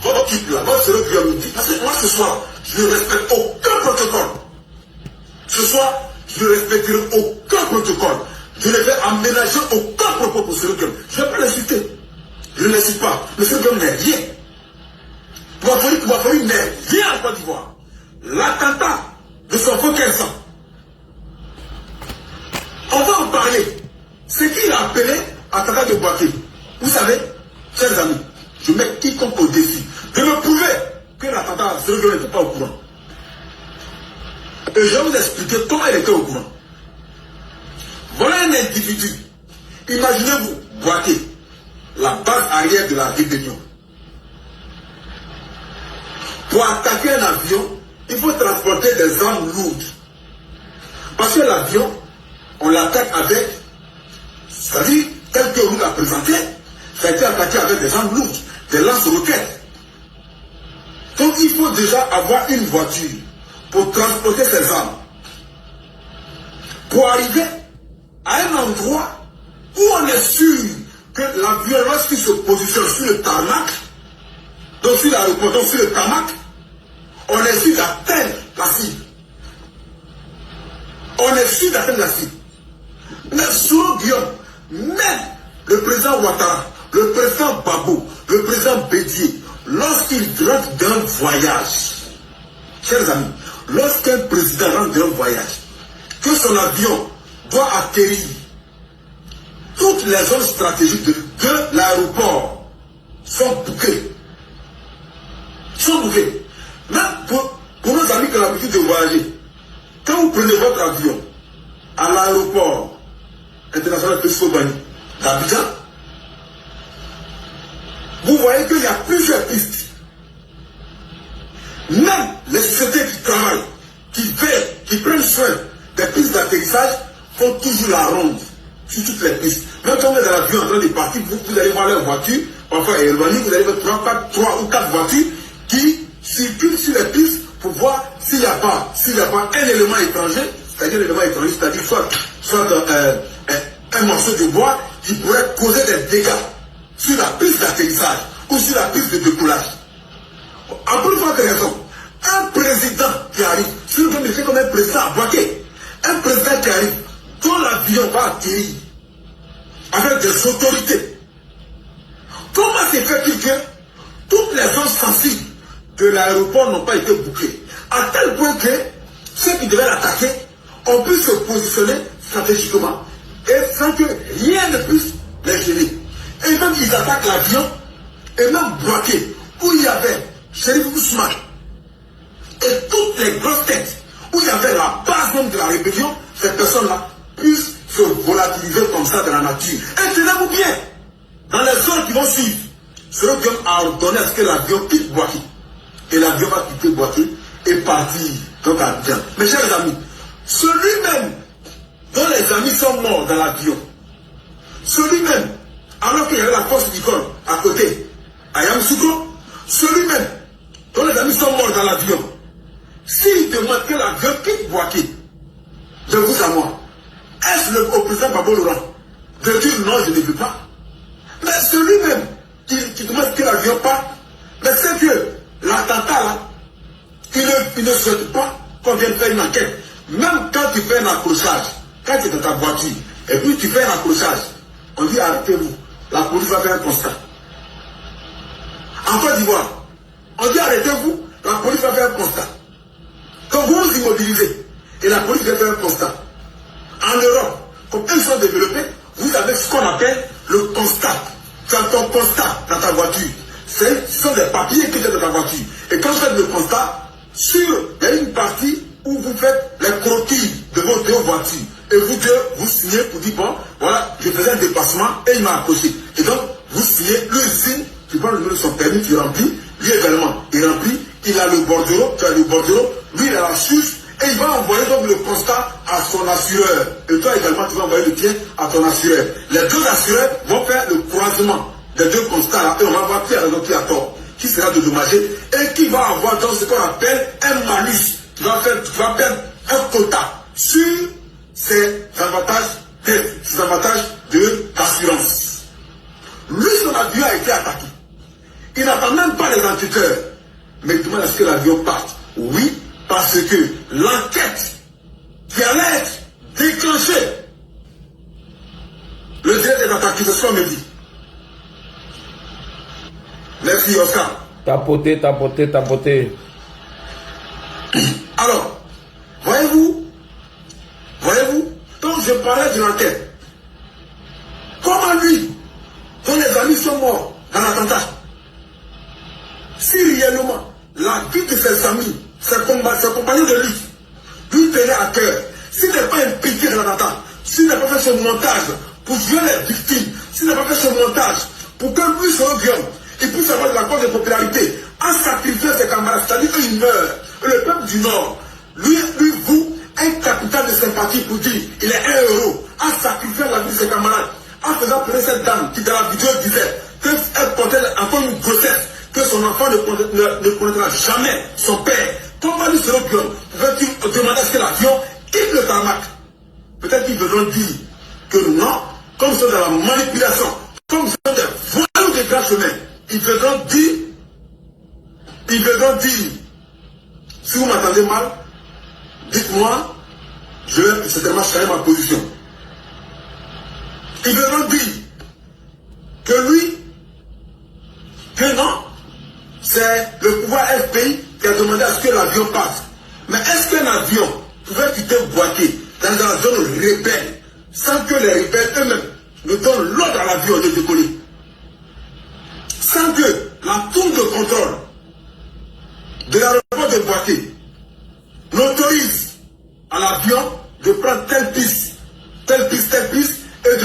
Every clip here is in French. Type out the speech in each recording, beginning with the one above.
Votre type là, votre cérémonie me dit, parce que moi ce soir, je ne respecte aucun protocole. Ce soir, je ne respecterai aucun protocole. Je ne vais aménager aucun propos pour Cérémonie. Je ne vais pas l'insulter. Je ne l'insulte pas. Mais Cérémonie n'est rien. Boifori n'est rien en Côte d'Ivoire. L'attentat de son faux 15 ans. On va en parler. Ce qu'il a appelé attentat de Boaké. Vous savez, chers amis, je mets quiconque au défi de me prouver que l'attentat de Cérémonie n'était pas au courant. Et je vais vous expliquer comment il était au courant. Voilà un individu. Imaginez-vous, Boaké, la base arrière de la rébellion. Pour attaquer un avion, il faut transporter des armes lourdes. Parce que l'avion, on l'attaque avec, c'est-à-dire, tel que vous l'a présenté, ça a été attaqué avec des armes lourdes, des lance-roquettes. Donc il faut déjà avoir une voiture pour transporter ces armes. Pour arriver à un endroit où on est sûr que l'avion, lorsqu'il se positionne sur le tarmac, donc sur l'aéroport, donc sur le tarmac, on est sûr d'atteindre la cible. On est sûr d'atteindre la cible. Mais selon Guillaume, même le président Ouattara, le président Babo, le président Bédier, lorsqu'il rentre dans un voyage, chers amis, lorsqu'un président rentre dans un voyage, que son avion doit atterrir, toutes les zones stratégiques de l'aéroport sont bouquées. Même pour nos amis qui ont l'habitude de voyager, quand vous prenez votre avion à l'aéroport international Pesco-Bani d'Abidjan, vous voyez qu'il y a plusieurs pistes. Même les sociétés qui travaillent, qui prennent soin des pistes d'atterrissage, font toujours la ronde sur toutes les pistes. Même quand vous êtes dans l'avion en train de partir, vous allez voir leur voiture, parfois éloignée, vous allez voir 3 ou 4 voitures qui circulent sur les pistes pour voir s'il n'y a pas un élément étranger, c'est-à-dire un élément étranger, c'est-à-dire soit un morceau de bois qui pourrait causer des dégâts sur la piste d'atterrissage ou sur la piste de décollage. Encore une fois de raison, un président qui arrive, si vous me faites comme un président à Boaké, un président qui arrive, dont l'avion va atterrir avec des autorités, comment se fait-il que toutes les zones sensibles de l'aéroport n'ont pas été bouclées, à tel point que ceux qui devaient l'attaquer ont pu se positionner stratégiquement et sans que rien ne puisse les gêner. Et même ils attaquent l'avion, et même Boaké, où il y avait Chérif Ousmane, et toutes les grosses têtes, où il y avait la base même de la rébellion, ces personnes-là puissent se volatiliser comme ça dans la nature. Et tenez-vous bien, dans les zones qui vont suivre, celui qui a ordonné à ce que l'avion quitte Boaké. Et l'avion va quitter Boaké et partir donc à Abidjan. Mes chers amis, celui-même dont les amis sont morts dans l'avion, celui-même, alors qu'il y avait la force d'Icole à côté, à Yamoussoukro, celui-même dont les amis sont morts dans l'avion, s'il demande que l'avion quitte Boaké, de vous à moi, est-ce au président Babo Laurent de dire non, je ne veux pas? Mais celui-même qui demande que l'avion parte, mais c'est que l'attentat là, il ne souhaite pas qu'on vienne faire une enquête. Même quand tu fais un accrochage, quand tu es dans ta voiture, et puis tu fais un accrochage, on dit arrêtez-vous, la police va faire un constat. En Côte d'Ivoire, on dit arrêtez-vous, la police va faire un constat. Quand vous vous immobilisez, et la police va faire un constat. En Europe, comme ils sont développés, vous avez ce qu'on appelle le constat. Tu as ton constat dans ta voiture. Ce sont des papiers qui sont dans ta voiture. Et quand vous faites le constat, il y a une partie où vous faites les croquis de vos deux voitures. Et vous signez pour dire, bon, voilà, je faisais un dépassement et il m'a accroché. Et donc, vous signez, lui il signe, tu prends le numéro de son permis, tu remplis, lui également, il remplit, il a le bordereau, tu as le bordereau, lui il a la suce, et il va envoyer donc le constat à son assureur. Et toi également, tu vas envoyer le tien à ton assureur. Les deux assureurs vont faire le croisement des deux constats là, et on va voir qui a raison, qui a tort, qui sera dédommagé, et qui va avoir donc ce qu'on appelle un malus. Tu vas perdre un quota sur ses avantages d'assurance. Lui, son avion a été attaqué. Il n'attend même pas les enquêteurs. Mais il demande à ce que l'avion parte. Oui, parce que l'enquête qui allait être déclenchée, le délai des attaques, c'est ce qu'on me dit. Merci, Oscar. Tapoter. Alors, voyez-vous, quand je parlais de l'enquête, comment lui, dont les amis sont morts dans l'attentat, si réellement la vie de ses amis, ses compagnons de lui tenait à cœur, s'il n'est pas impliqué dans l'attentat, s'il n'a pas fait ce montage pour jouer les victimes, s'il n'a pas fait ce montage pour que lui soit Guillaume, il puisse avoir de la cause de popularité, en sacrifiant ses camarades, c'est-à-dire qu'il meurt. Et le peuple du Nord, lui vous, un capital de sympathie pour dire il est un héros, en sacrifiant la vie de ses camarades, en faisant pleurer cette dame qui dans la vidéo disait qu'elle portait encore une grossesse, que son enfant ne connaîtra jamais son père. Comment lui sera Guillaume veut-il demander à ce que l'avion quitte le tarmac? Peut-être qu'ils voudront dire que non, comme ils sont dans la manipulation, comme ils sont des voyous des grands chemins, ils voudront dire, si vous m'entendez mal, dites-moi, je vais certainement changer ma position. Ils voudront dire que lui, que non, c'est le pouvoir FPI qui a demandé à ce que l'avion parte. Mais est-ce qu'un avion pouvait quitter Boaké dans la zone rebelle sans que les rebelles eux-mêmes ne donnent l'ordre à l'avion de décoller? Sans que la tour de contrôle de l'aéroport de Boaké n'autorise à l'avion de prendre telle piste, et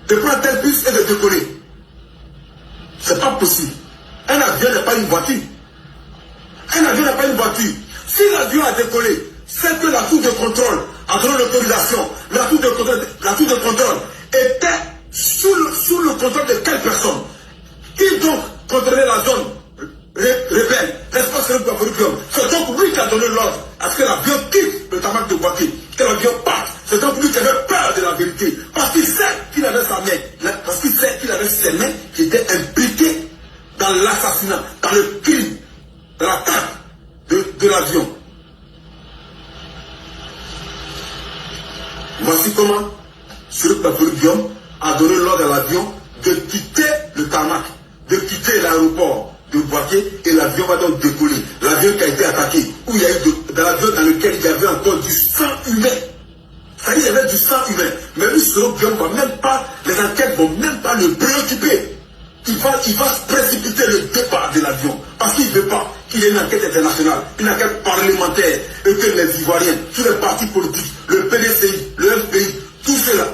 de prendre telle piste et de décoller. C'est pas possible. Un avion n'est pas une voiture. Un avion n'est pas une voiture. Si l'avion a décollé, c'est que la tour de contrôle a donné l'autorisation. La tour de contrôle était sous le contrôle de quelle personne? Qui donc contrôlait la zone rebelle? N'est-ce pas ce c'est donc lui qui a donné l'ordre à ce que l'avion quitte le tarmac de Boaké, que l'avion parte. C'est donc lui qui avait peur de la vérité. Parce qu'il sait qu'il avait sa main. Parce qu'il sait qu'il avait ses mains qui étaient impliquées dans l'assassinat, dans le crime, dans l'attaque de l'avion. Voici comment Cyril Guillaume a donné l'ordre à l'avion de quitter le tarmac, de quitter l'aéroport de Boaké, et l'avion va donc décoller. L'avion qui a été attaqué, où il y a eu dans l'avion dans lequel il y avait encore du sang humain. Ça y est, il y avait du sang humain. Mais lui, Cyril Guillaume va même pas, les enquêtes vont même pas le préoccuper. Il va se précipiter le départ de l'avion. Parce qu'il ne veut pas qu'il y ait une enquête internationale, une enquête parlementaire, et que les Ivoiriens, tous les partis politiques, le PDCI, le FPI, tout cela,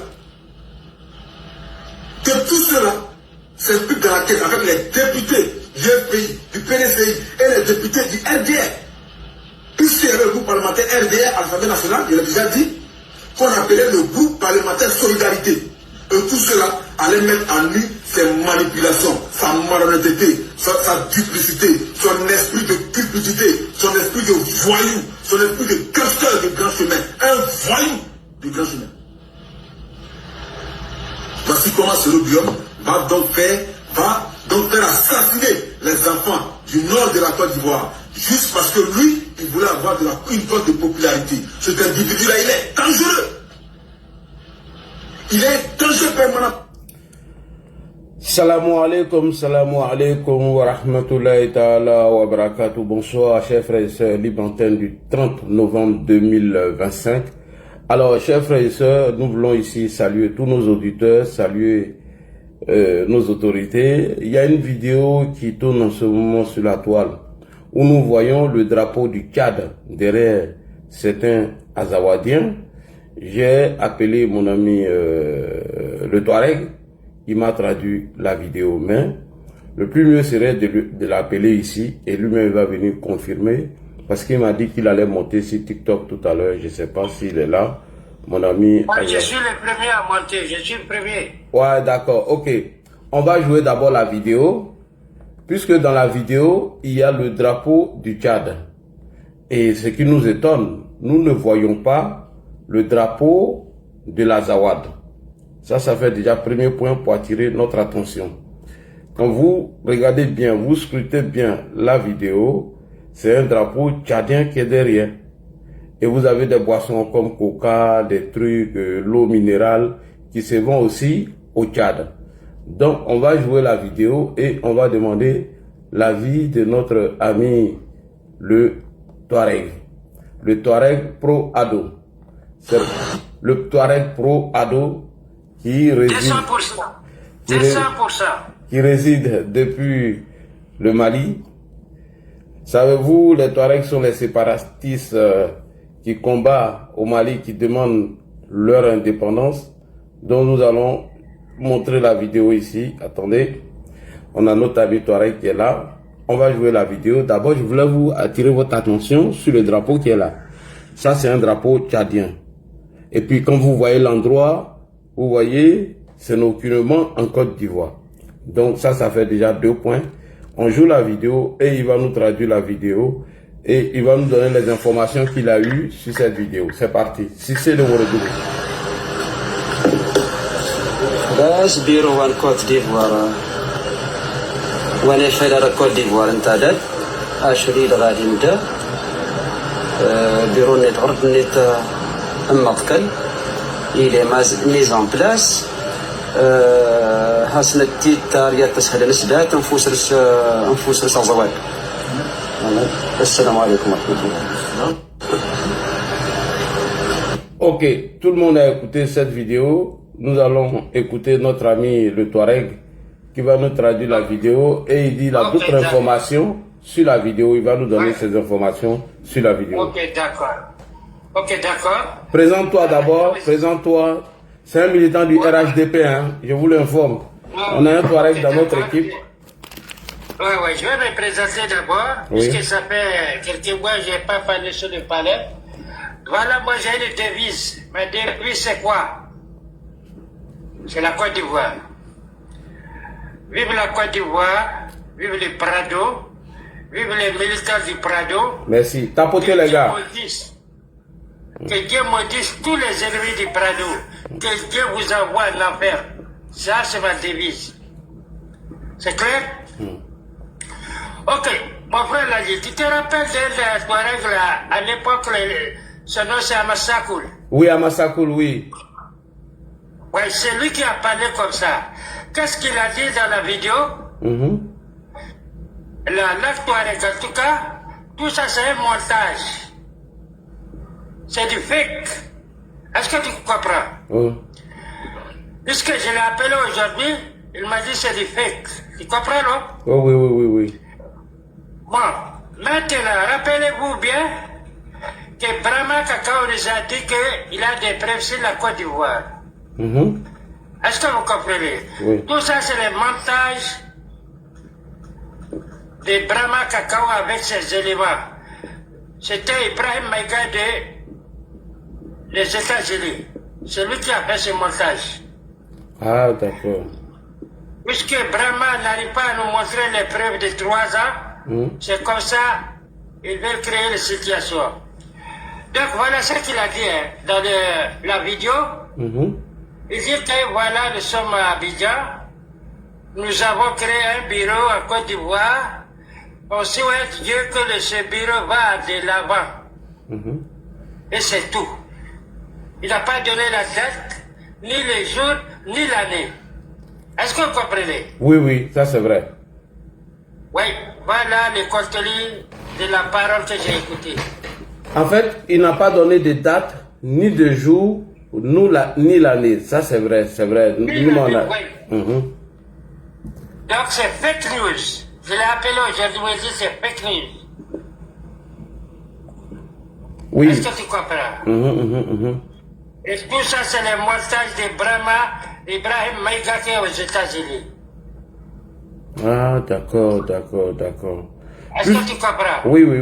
s'impliquent dans l'enquête avec les députés du FPI, du PDCI et les députés du RDR. Puisqu'il y avait le groupe parlementaire RDR à l'Assemblée nationale, il a déjà dit qu'on appelait le groupe parlementaire Solidarité. Et tout cela allait mettre en lui ses manipulations, sa malhonnêteté, sa duplicité, son esprit de cupidité, son esprit de voyou, son esprit de casseur du grand chemin, un voyou du grand chemin. Voici comment ce Guillaume va donc faire assassiner les enfants du nord de la Côte d'Ivoire, juste parce que lui, il voulait avoir une cote de popularité. Cet individu-là, il est dangereux. Il est danger permanent. Salam alaikum wa rahmatullahi ta'ala wa barakatuh. Bonsoir, chers frères et sœurs, libre antenne du 30 novembre 2025. Alors, chers frères et sœurs, nous voulons ici saluer tous nos auditeurs, saluer nos autorités. Il y a une vidéo qui tourne en ce moment sur la toile où nous voyons le drapeau du Tchad derrière certains Azawadiens. J'ai appelé mon ami le Touareg, il m'a traduit la vidéo, mais le plus mieux serait de l'appeler ici et lui-même va venir confirmer parce qu'il m'a dit qu'il allait monter sur TikTok tout à l'heure. Je ne sais pas s'il est là, mon ami. Moi, je suis le premier à monter, je suis le premier. Ouais, d'accord, ok. On va jouer d'abord la vidéo, puisque dans la vidéo, il y a le drapeau du Tchad. Et ce qui nous étonne, nous ne voyons pas le drapeau de l'Azawad. Ça fait déjà premier point pour attirer notre attention. Quand vous regardez bien, vous scrutez bien la vidéo, c'est un drapeau tchadien qui est derrière. Et vous avez des boissons comme coca, des trucs, l'eau minérale qui se vend aussi au Tchad. Donc on va jouer la vidéo et on va demander l'avis de notre ami le Touareg. Le Touareg Pro Ado. C'est le Touareg Pro Ado qui réside, 200%. Qui réside depuis le Mali. Savez-vous, les Touaregs sont les séparatistes qui combattent au Mali, qui demandent leur indépendance, dont nous allons montrer la vidéo ici. Attendez, on a notre ami Touareg qui est là. On va jouer la vidéo. D'abord, je voulais vous attirer votre attention sur le drapeau qui est là. Ça, c'est un drapeau tchadien. Et puis, quand vous voyez l'endroit, vous voyez, c'est aucunement en Côte d'Ivoire. Donc, ça fait déjà 2 points. On joue la vidéo et il va nous traduire la vidéo. Et il va nous donner les informations qu'il a eues sur cette vidéo. C'est parti. Si c'est le Wordou. باش بيرو وان كوت ديفوار وانا فيلا كوت ديفوار انتدت اشري غادي نبدا بيرو نيت عرض نيت امقكل الى ميز ان بلاس حسن التيتار يا تسهل نسدات انفوس زوال. السلام عليكم ورحمه الله. Ok, tout le monde a écouté cette vidéo. Nous allons écouter notre ami le Touareg qui va nous traduire la vidéo et il dit il a d'autres informations sur la vidéo. Il va nous donner ces informations sur la vidéo. Ok, d'accord. Ok, d'accord. Présente-toi d'abord, présente-toi. C'est un militant du RHDP, hein, je vous l'informe. On a un Touareg dans notre équipe. Oui, je vais me présenter d'abord, puisque ça fait quelques mois que je n'ai pas parlé sur le palais. Voilà, moi j'ai une devise. Ma devise c'est quoi? C'est la Côte d'Ivoire. Vive la Côte d'Ivoire, vive le Prado, vive les militants du Prado. Merci. Tapotez les gars. Que Dieu maudisse tous les ennemis du Prado. Que Dieu vous envoie en enfer. Ça, c'est ma devise. C'est clair? Ok, mon frère l'a dit. Tu te rappelles d'un Touareg là, à l'époque, son nom c'est Amassakoul. Oui, Amassakoul, oui. Oui, c'est lui qui a parlé comme ça. Qu'est-ce qu'il a dit dans la vidéo? La Touareg, en tout cas, tout ça c'est un montage. C'est du fake. Est-ce que tu comprends? Puisque je l'ai appelé aujourd'hui, il m'a dit c'est du fake. Tu comprends, non? Oui. Bon, maintenant, rappelez-vous bien que Brahma Kakao nous a dit qu'il a des preuves sur la Côte d'Ivoire. Est-ce que vous comprenez? Oui. Tout ça, c'est le montage de Brahma Kakao avec ses éléments. C'était Ibrahim Maïga des États-Unis. C'est lui qui a fait ce montage. Ah, d'accord. Puisque Brahma n'arrive pas à nous montrer les preuves de 3 ans, c'est comme ça, ils veulent créer une situation. Donc voilà ce qu'il a dit dans la vidéo. Il dit que voilà, nous sommes à Abidjan, nous avons créé un bureau en Côte d'Ivoire, on souhaite Dieu que ce bureau va de l'avant. Et c'est tout. Il n'a pas donné la date, ni les jours, ni l'année. Est-ce que vous comprenez? Oui, ça c'est vrai. Oui, voilà le contenu de la parole que j'ai écoutée. En fait, il n'a pas donné de date, ni de jour, ni l'année. Ça c'est vrai, c'est vrai. Donc c'est fake news. Je l'ai appelé aujourd'hui, il dit c'est fake news. Oui. Est-ce que tu comprends? Et tout ça, c'est le montage de Brahma, Ibrahim Maïga qui est aux États-Unis. Ah, d'accord. Est-ce que tu comprends? Oui. Ouais.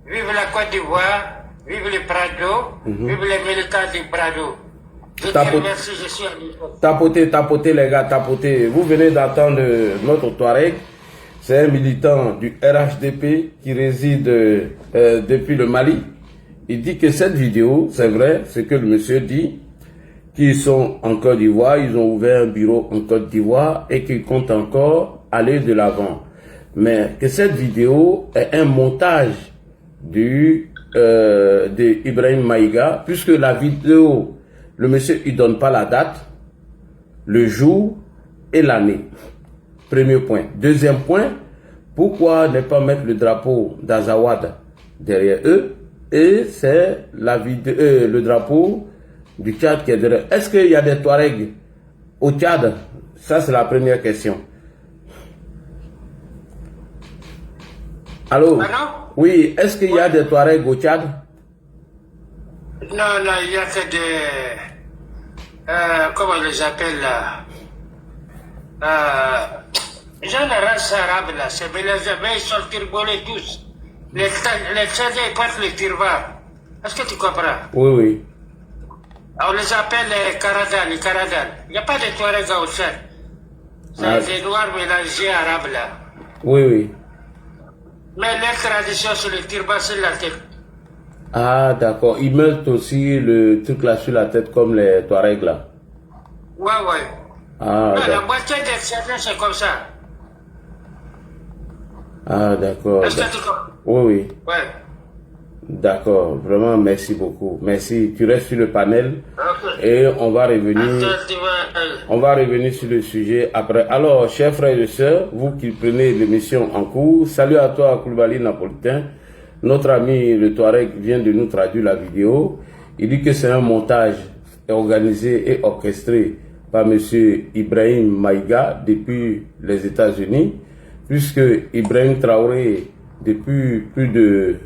Vive la Côte d'Ivoire, vive le Prado, vive les militants du Prado. Je te remercie, je suis à l'époque. Tapotez les gars, tapotez. Vous venez d'entendre notre Touareg. c'est un militant du RHDP qui réside depuis le Mali. Il dit que cette vidéo, c'est vrai, ce que le monsieur dit, qu'ils sont en Côte d'Ivoire, ils ont ouvert un bureau en Côte d'Ivoire et qu'ils comptent encore aller de l'avant. Mais que cette vidéo est un montage de Ibrahim Maïga, puisque la vidéo, le monsieur, il donne pas la date, le jour et l'année. Premier point. Deuxième point, pourquoi ne pas mettre le drapeau d'Azawad derrière eux et c'est la vidéo, le drapeau du Tchad qui est derrière. Est-ce qu'il y a des Touaregs au Tchad? Ça, c'est la première question. Allô? Oui, est-ce qu'il y a des Touaregs au Tchad? Non, non, il n'y a que des... comment on les appelle là? Gens de race arabe là, c'est mais ils sont turbolés tous. Les Tchadiens ils portent les turban. Est-ce que tu comprends? Oui, oui. On les appelle les Karadal, Il n'y a pas de Touaregs au Tchad. C'est des noirs mélangés arabes là. Oui, oui. Mais leur tradition sur le turban sur la tête. Ah, d'accord. Ils mettent aussi le truc là sur la tête comme les Touaregs là. Ouais, ouais. Ah, non, la moitié des Tchadiens c'est comme ça. Ah, d'accord. Est-ce que tu comprends? Oui, oui. Ouais. D'accord. Vraiment, merci beaucoup. Merci. Tu restes sur le panel et on va revenir. On va revenir sur le sujet après. Alors, chers frères et sœurs, vous qui prenez l'émission en cours, salut à toi, Koulibaly Napolitain. Notre ami le Touareg vient de nous traduire la vidéo. Il dit que c'est un montage organisé et orchestré par M. Ibrahim Maïga depuis les États-Unis, puisque Ibrahim Traoré, depuis plus de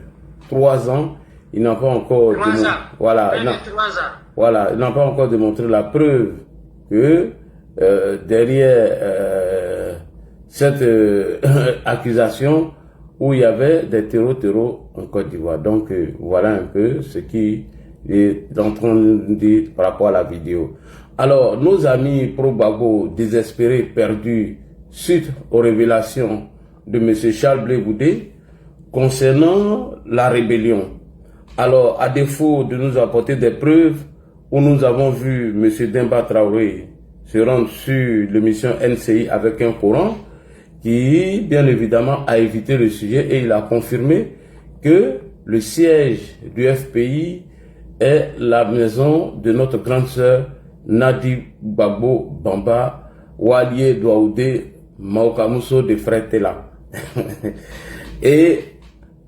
3 ans, il n'a pas encore démontré, voilà, il n'a pas encore démontré la preuve que derrière cette accusation où il y avait des terreaux en Côte d'Ivoire. Donc voilà un peu ce qui est en train de dire par rapport à la vidéo. Alors, nos amis pro-Gbagbo désespérés, perdus, suite aux révélations de M. Charles Blé Goudé concernant la rébellion. Alors, à défaut de nous apporter des preuves, où nous avons vu M. Demba Traoré se rendre sur l'émission NCI avec un Coran, qui, bien évidemment, a évité le sujet et il a confirmé que le siège du FPI est la maison de notre grande sœur Nadi Gbagbo Bamba, Walié Douaoudé, Maokamuso de Fretela. Et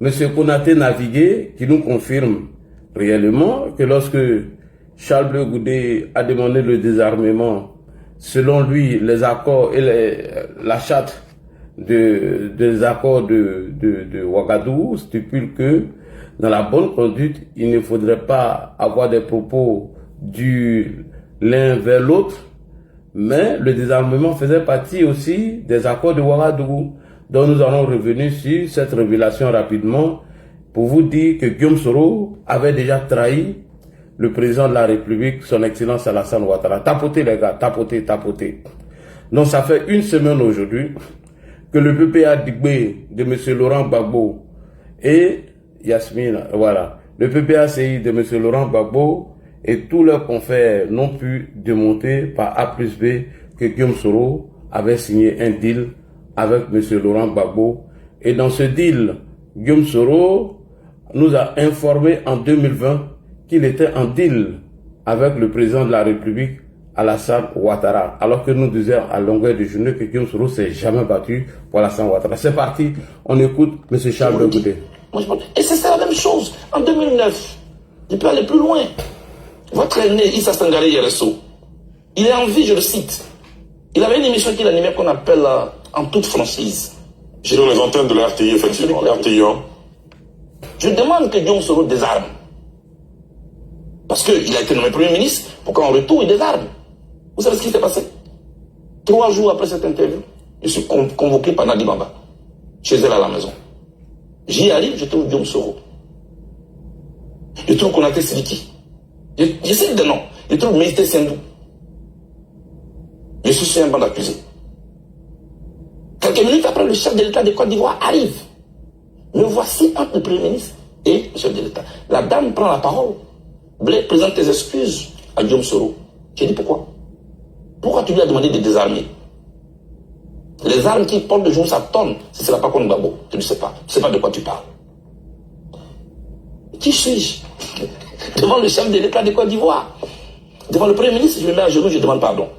M. Konaté Navigué, qui nous confirme réellement que lorsque Charles Blé Goudé a demandé le désarmement, selon lui, les accords et la charte des accords de Ouagadougou stipule que dans la bonne conduite, il ne faudrait pas avoir des propos du l'un vers l'autre, mais le désarmement faisait partie aussi des accords de Ouagadougou. Donc nous allons revenir sur cette révélation rapidement pour vous dire que Guillaume Soro avait déjà trahi le président de la République, son Excellence Alassane Ouattara. Tapotez les gars, tapotez. Donc ça fait une semaine aujourd'hui que le PPA Digbé de M. Laurent Gbagbo et Yasmine, voilà, le PPACI de M. Laurent Gbagbo et tous leurs confrères n'ont pu démontrer par A plus B que Guillaume Soro avait signé un deal avec M. Laurent Gbagbo. Et dans ce deal, Guillaume Soro nous a informé en 2020 qu'il était en deal avec le président de la République, Alassane Ouattara, alors que nous disions à longueur de journée que Guillaume Soro s'est jamais battu pour Alassane Ouattara. C'est parti, on écoute M. Charles Goudé. Et c'est la même chose en 2009. Il peut aller plus loin. Votre aîné, Issa Sangaré Yereso, il est en vie, je le cite. Il avait une émission qu'il animait qu'on appelle En toute franchise. Sur les antennes de la RTI, effectivement. RTI. Je demande que Guillaume Soro désarme. Parce qu'il a été nommé Premier ministre pour qu'en retour il désarme. Vous savez ce qui s'est passé? 3 jours après cette interview, je suis convoqué par Nadi Bamba, chez elle à la maison. J'y arrive, je trouve Guillaume Soro. Je trouve Konaté Sidiki. Je sais des noms. Je trouve Méité Sendou. Je suis sur un banc d'accusés. Quelques minutes après, le chef de l'État de Côte d'Ivoire arrive. Me voici entre le Premier ministre et le chef de l'État. La dame prend la parole. Blé, présente tes excuses à Guillaume Soro. J'ai dit pourquoi? Pourquoi tu lui as demandé de désarmer? Les armes qui portent de jour sa tonne, ce ne sera pas contre Gbagbo. Tu ne sais pas. Tu ne sais pas de quoi tu parles. Qui suis-je? Devant le chef de l'État de Côte d'Ivoire. Devant le Premier ministre, je me mets à genoux, je demande pardon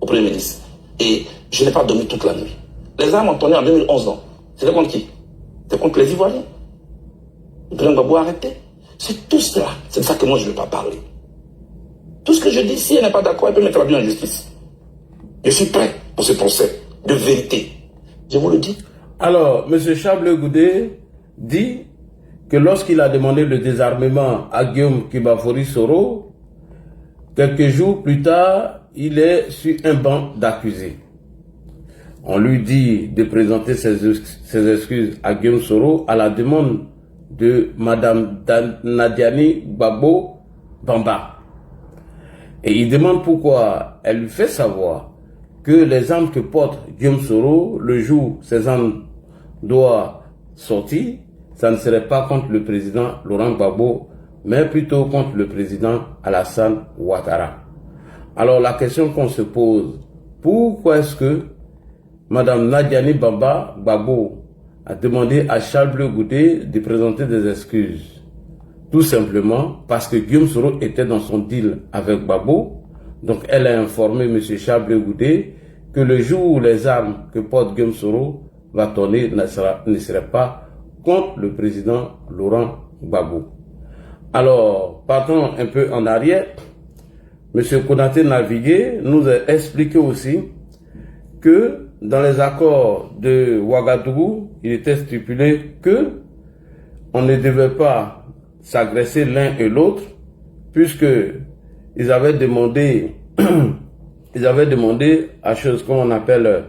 au Premier ministre. Et je n'ai pas dormi toute la nuit. Les armes ont tourné en 2011, non? C'était contre qui? C'était contre les Ivoiriens. Le président Gbagbo a arrêté. C'est tout cela. C'est de ça que moi je ne veux pas parler. Tout ce que je dis, si elle n'est pas d'accord, elle peut me traduire en justice. Je suis prêt pour ce procès de vérité. Je vous le dis. Alors, M. Charles Goudé dit que lorsqu'il a demandé le désarmement à Guillaume Kibafori Soro, quelques jours plus tard, il est sur un banc d'accusés. On lui dit de présenter ses excuses à Guillaume Soro à la demande de Mme Nadiani Gbagbo Bamba. Et il demande pourquoi. Elle lui fait savoir que les armes que porte Guillaume Soro, le jour où ces armes doivent sortir, ça ne serait pas contre le président Laurent Gbagbo, mais plutôt contre le président Alassane Ouattara. Alors la question qu'on se pose, pourquoi est-ce que Mme Nadiani Bamba Gbagbo a demandé à Charles Bleu Goudé de présenter des excuses? Tout simplement parce que Guillaume Soro était dans son deal avec Gbagbo. Donc elle a informé M. Charles Bleu Goudé que le jour où les armes que porte Guillaume Soro va tourner ne serait pas contre le président Laurent Gbagbo. Alors, partons un peu en arrière. M. Konaté Navigué nous a expliqué aussi que dans les accords de Ouagadougou, il était stipulé que on ne devait pas s'agresser l'un et l'autre, puisque ils avaient demandé à chose qu'on appelle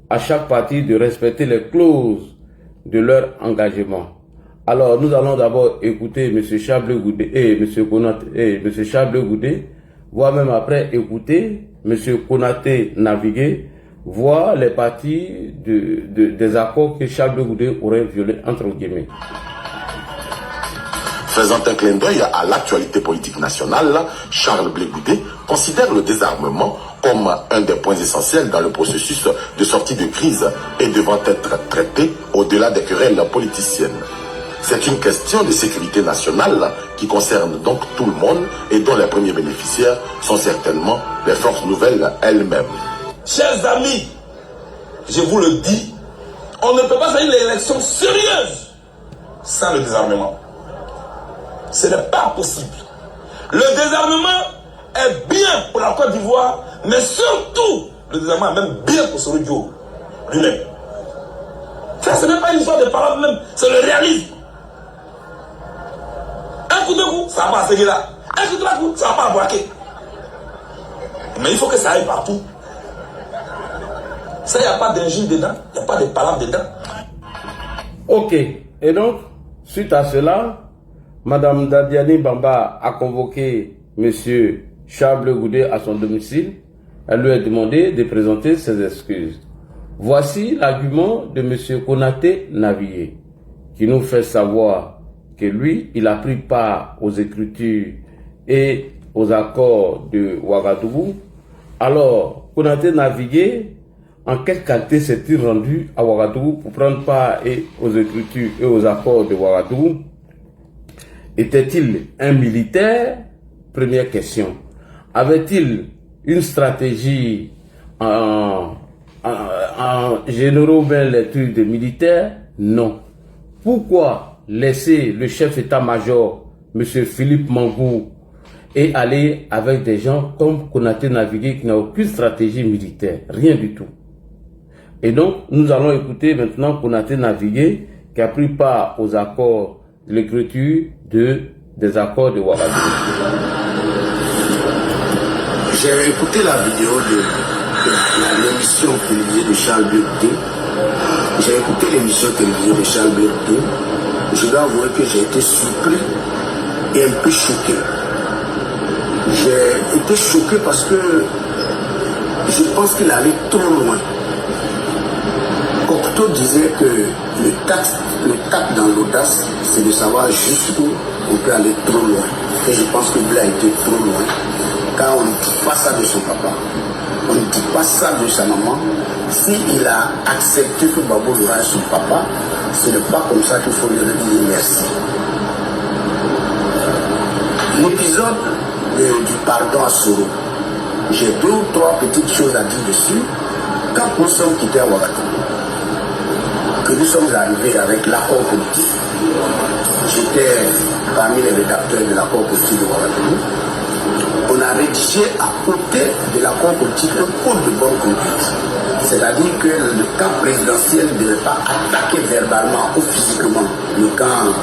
à chaque partie de respecter les clauses de leur engagement. Alors nous allons d'abord écouter M. Charles Goudé et M. Konaté et M. Charles Goudé, voire même après écouter M. Konaté Navigué, voir les parties des accords que Charles Goudé aurait violés entre guillemets. Faisant un clin d'œil à l'actualité politique nationale, Charles Blé Goudé considère le désarmement comme un des points essentiels dans le processus de sortie de crise et devant être traité au-delà des querelles politiciennes. C'est une question de sécurité nationale qui concerne donc tout le monde et dont les premiers bénéficiaires sont certainement les forces nouvelles elles-mêmes. Chers amis, je vous le dis, on ne peut pas faire une élection sérieuse sans le désarmement. Ce n'est pas possible. Le désarmement est bien pour la Côte d'Ivoire, mais surtout, le désarmement est même bien pour Soro Diop lui-même. Ça, ce n'est pas une histoire de parole même, c'est le réalisme. Un coup de coup, ça va pas à Séguéla. Un coup de coup, ça va pas à Boaké. Mais il faut que ça aille partout. Ça, il n'y a pas d'injure dedans, il n'y a pas de parole dedans. Ok, et donc, suite à cela, Mme Nadiani Bamba a convoqué M. Charles Goudé à son domicile. Elle lui a demandé de présenter ses excuses. Voici l'argument de M. Konaté Navigué, qui nous fait savoir que lui, il a pris part aux écritures et aux accords de Ouagadougou. Alors, Konaté Navigué, en quelle qualité s'est-il rendu à Ouagadougou pour prendre part aux écritures et aux accords de Ouagadougou? Était-il un militaire? Première question. Avait-il une stratégie en généraux bien les trucs de militaires? Non. Pourquoi laisser le chef état-major, M. Philippe Mangou, et aller avec des gens comme Konaté Navigué qui n'a aucune stratégie militaire? Rien du tout. Et donc, nous allons écouter maintenant Konaté Navigué qui a pris part aux accords de l'écriture des accords de Ouagadougou. J'ai écouté la vidéo de l'émission télévisée de Charles Blé Goudé. J'ai écouté l'émission télévisée de Charles Blé Goudé. Je dois avouer que j'ai été surpris et un peu choqué. J'ai été choqué parce que je pense qu'il allait trop loin. Platon disait que le tact dans l'audace, c'est de savoir jusqu'où on peut aller trop loin. Et je pense que Blé a été trop loin. Car on ne dit pas ça de son papa. On ne dit pas ça de sa maman. S'il a accepté que Babo Loura est son papa, ce n'est pas comme ça qu'il faut lui dire merci. L'épisode du pardon à Soro, j'ai 2 ou 3 petites choses à dire dessus. Quand nous sommes quittés à Ouagadougou, que nous sommes arrivés avec l'accord politique, j'étais parmi les rédacteurs de l'accord politique de Ouagadougou. On a rédigé à côté de l'accord politique un code de bonne conduite. C'est-à-dire que le camp présidentiel ne devait pas attaquer verbalement ou physiquement le camp,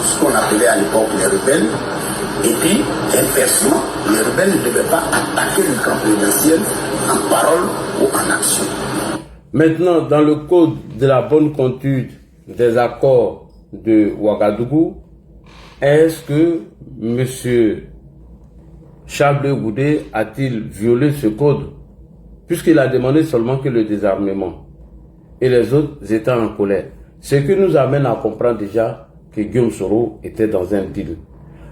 ce qu'on appelait à l'époque les rebelles. Et puis, inversement, les rebelles ne devaient pas attaquer le camp présidentiel en parole ou en action. Maintenant, dans le code de la bonne conduite des accords de Ouagadougou, est-ce que M. Charles Blé Goudé a-t-il violé ce code? Puisqu'il a demandé seulement que le désarmement et les autres étaient en colère. Ce qui nous amène à comprendre déjà que Guillaume Soro était dans un deal.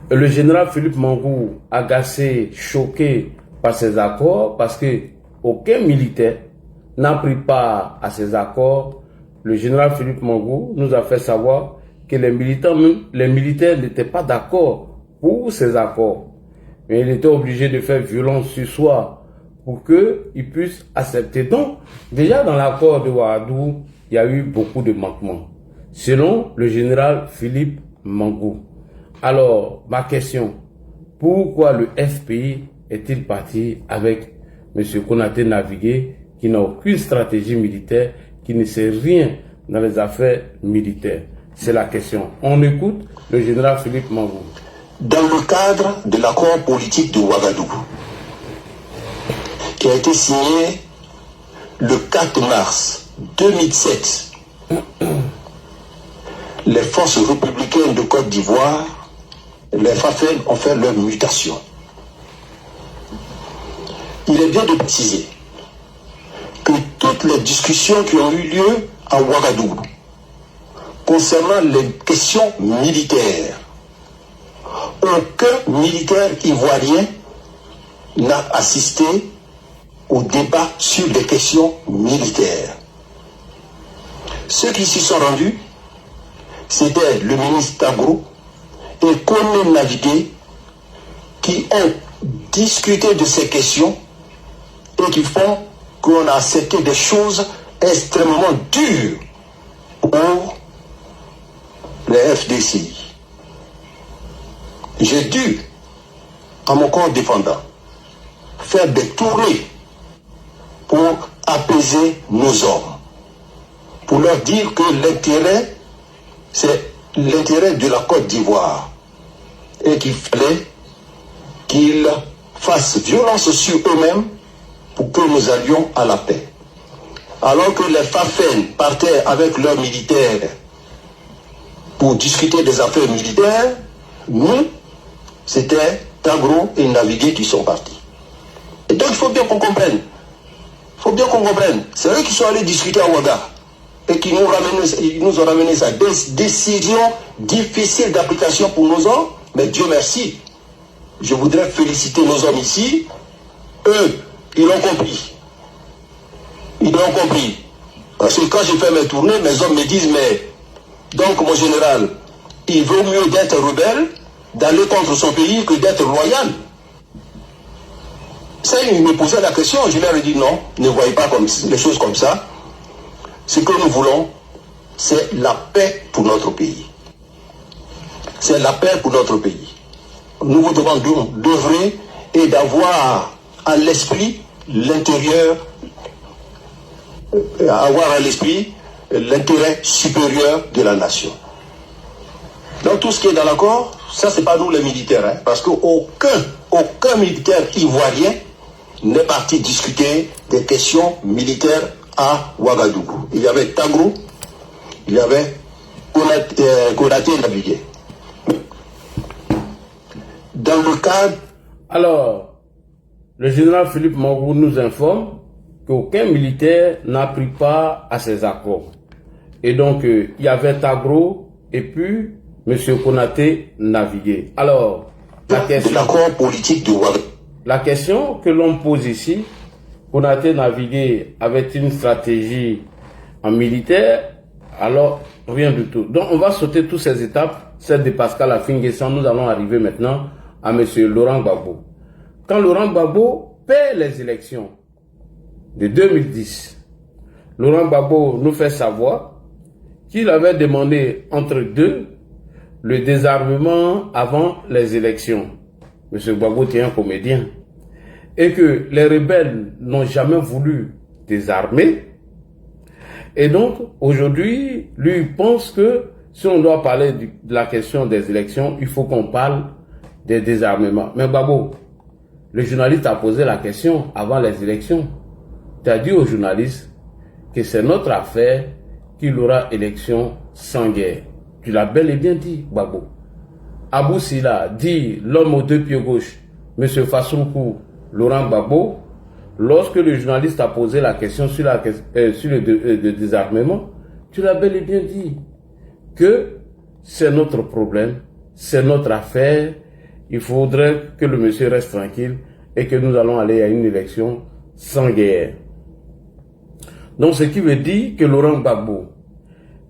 Et le général Philippe Mangou, agacé, choqué par ces accords, parce que aucun militaire n'a pris part à ces accords, le général Philippe Mangou nous a fait savoir que les militaires n'étaient pas d'accord pour ces accords. Mais il était obligé de faire violence sur soi pour qu'ils puissent accepter. Donc, déjà dans l'accord de Ouagadougou, il y a eu beaucoup de manquements, selon le général Philippe Mangou. Alors, ma question, pourquoi le FPI est-il parti avec M. Konaté Navigué, qui n'a aucune stratégie militaire, qui ne sait rien dans les affaires militaires? C'est la question. On écoute le général Philippe Mangou. Dans le cadre de l'accord politique de Ouagadougou, qui a été signé le 4 mars 2007, les forces républicaines de Côte d'Ivoire, les FAFEL, ont fait leur mutation. Il est bien de préciser que toutes les discussions qui ont eu lieu à Ouagadougou concernant les questions militaires, aucun militaire ivoirien n'a assisté au débat sur les questions militaires. Ceux qui s'y sont rendus, c'était le ministre Tagrou et Koné Navigué, qui ont discuté de ces questions et qui font qu'on a accepté des choses extrêmement dures pour les FDCI. J'ai dû, à mon corps défendant, faire des tournées pour apaiser nos hommes, pour leur dire que l'intérêt, c'est l'intérêt de la Côte d'Ivoire et qu'il fallait qu'ils fassent violence sur eux-mêmes pour que nous allions à la paix. Alors que les FAFEN partaient avec leurs militaires pour discuter des affaires militaires, nous, c'était Tagrou et Navigué qui sont partis. Et donc il faut bien qu'on comprenne. Il faut bien qu'on comprenne. C'est eux qui sont allés discuter à Ouaga et qui nous ont ramené ça. Des décisions difficiles d'application pour nos hommes, mais Dieu merci. Je voudrais féliciter nos hommes ici. Eux, ils l'ont compris. Ils l'ont compris. Parce que quand j'ai fait mes tournées, mes hommes me disent, mais donc mon général, il vaut mieux d'être rebelle, d'aller contre son pays que d'être loyal. Ça, ils me posaient la question, je leur ai dit non, ne voyez pas les choses comme ça. Ce que nous voulons, c'est la paix pour notre pays. C'est la paix pour notre pays. Nous vous demandons d'œuvrer et d'avoir à l'esprit l'intérieur, avoir à l'esprit l'intérêt supérieur de la nation. Donc tout ce qui est dans l'accord, ça c'est pas nous les militaires, hein, parce qu'aucun militaire ivoirien n'est parti discuter des questions militaires à Ouagadougou. Il y avait Tagrou, il y avait Konaté Navigué. Dans le cadre... Alors, le général Philippe Mangou nous informe qu'aucun militaire n'a pris part à ces accords. Et donc, il y avait Tagro et puis M. Konaté naviguait. Alors, l'accord politique de Ouagadougou. La question que l'on pose ici, Konaté naviguait avec une stratégie en militaire, alors rien du tout. Donc, on va sauter toutes ces étapes, celle de Pascal Affi-N'Guessan. Nous allons arriver maintenant à M. Laurent Gbagbo. Quand Laurent Gbagbo perd les élections de 2010, Laurent Gbagbo nous fait savoir qu'il avait demandé entre deux le désarmement avant les élections. M. Gbagbo était un comédien. Et que les rebelles n'ont jamais voulu désarmer. Et donc, aujourd'hui, lui pense que si on doit parler de la question des élections, il faut qu'on parle des désarmements. Mais Gbagbo, le journaliste a posé la question avant les élections. Tu as dit aux journalistes que c'est notre affaire qu'il aura élection sans guerre. Tu l'as bel et bien dit, Gbagbo. Abou Sila dit l'homme aux deux pieds gauche, M. Fassoukou, Laurent Gbagbo, lorsque le journaliste a posé la question sur le désarmement, tu l'as bel et bien dit que c'est notre problème, c'est notre affaire, il faudrait que le monsieur reste tranquille et que nous allons aller à une élection sans guerre. Donc ce qui veut dire que Laurent Gbagbo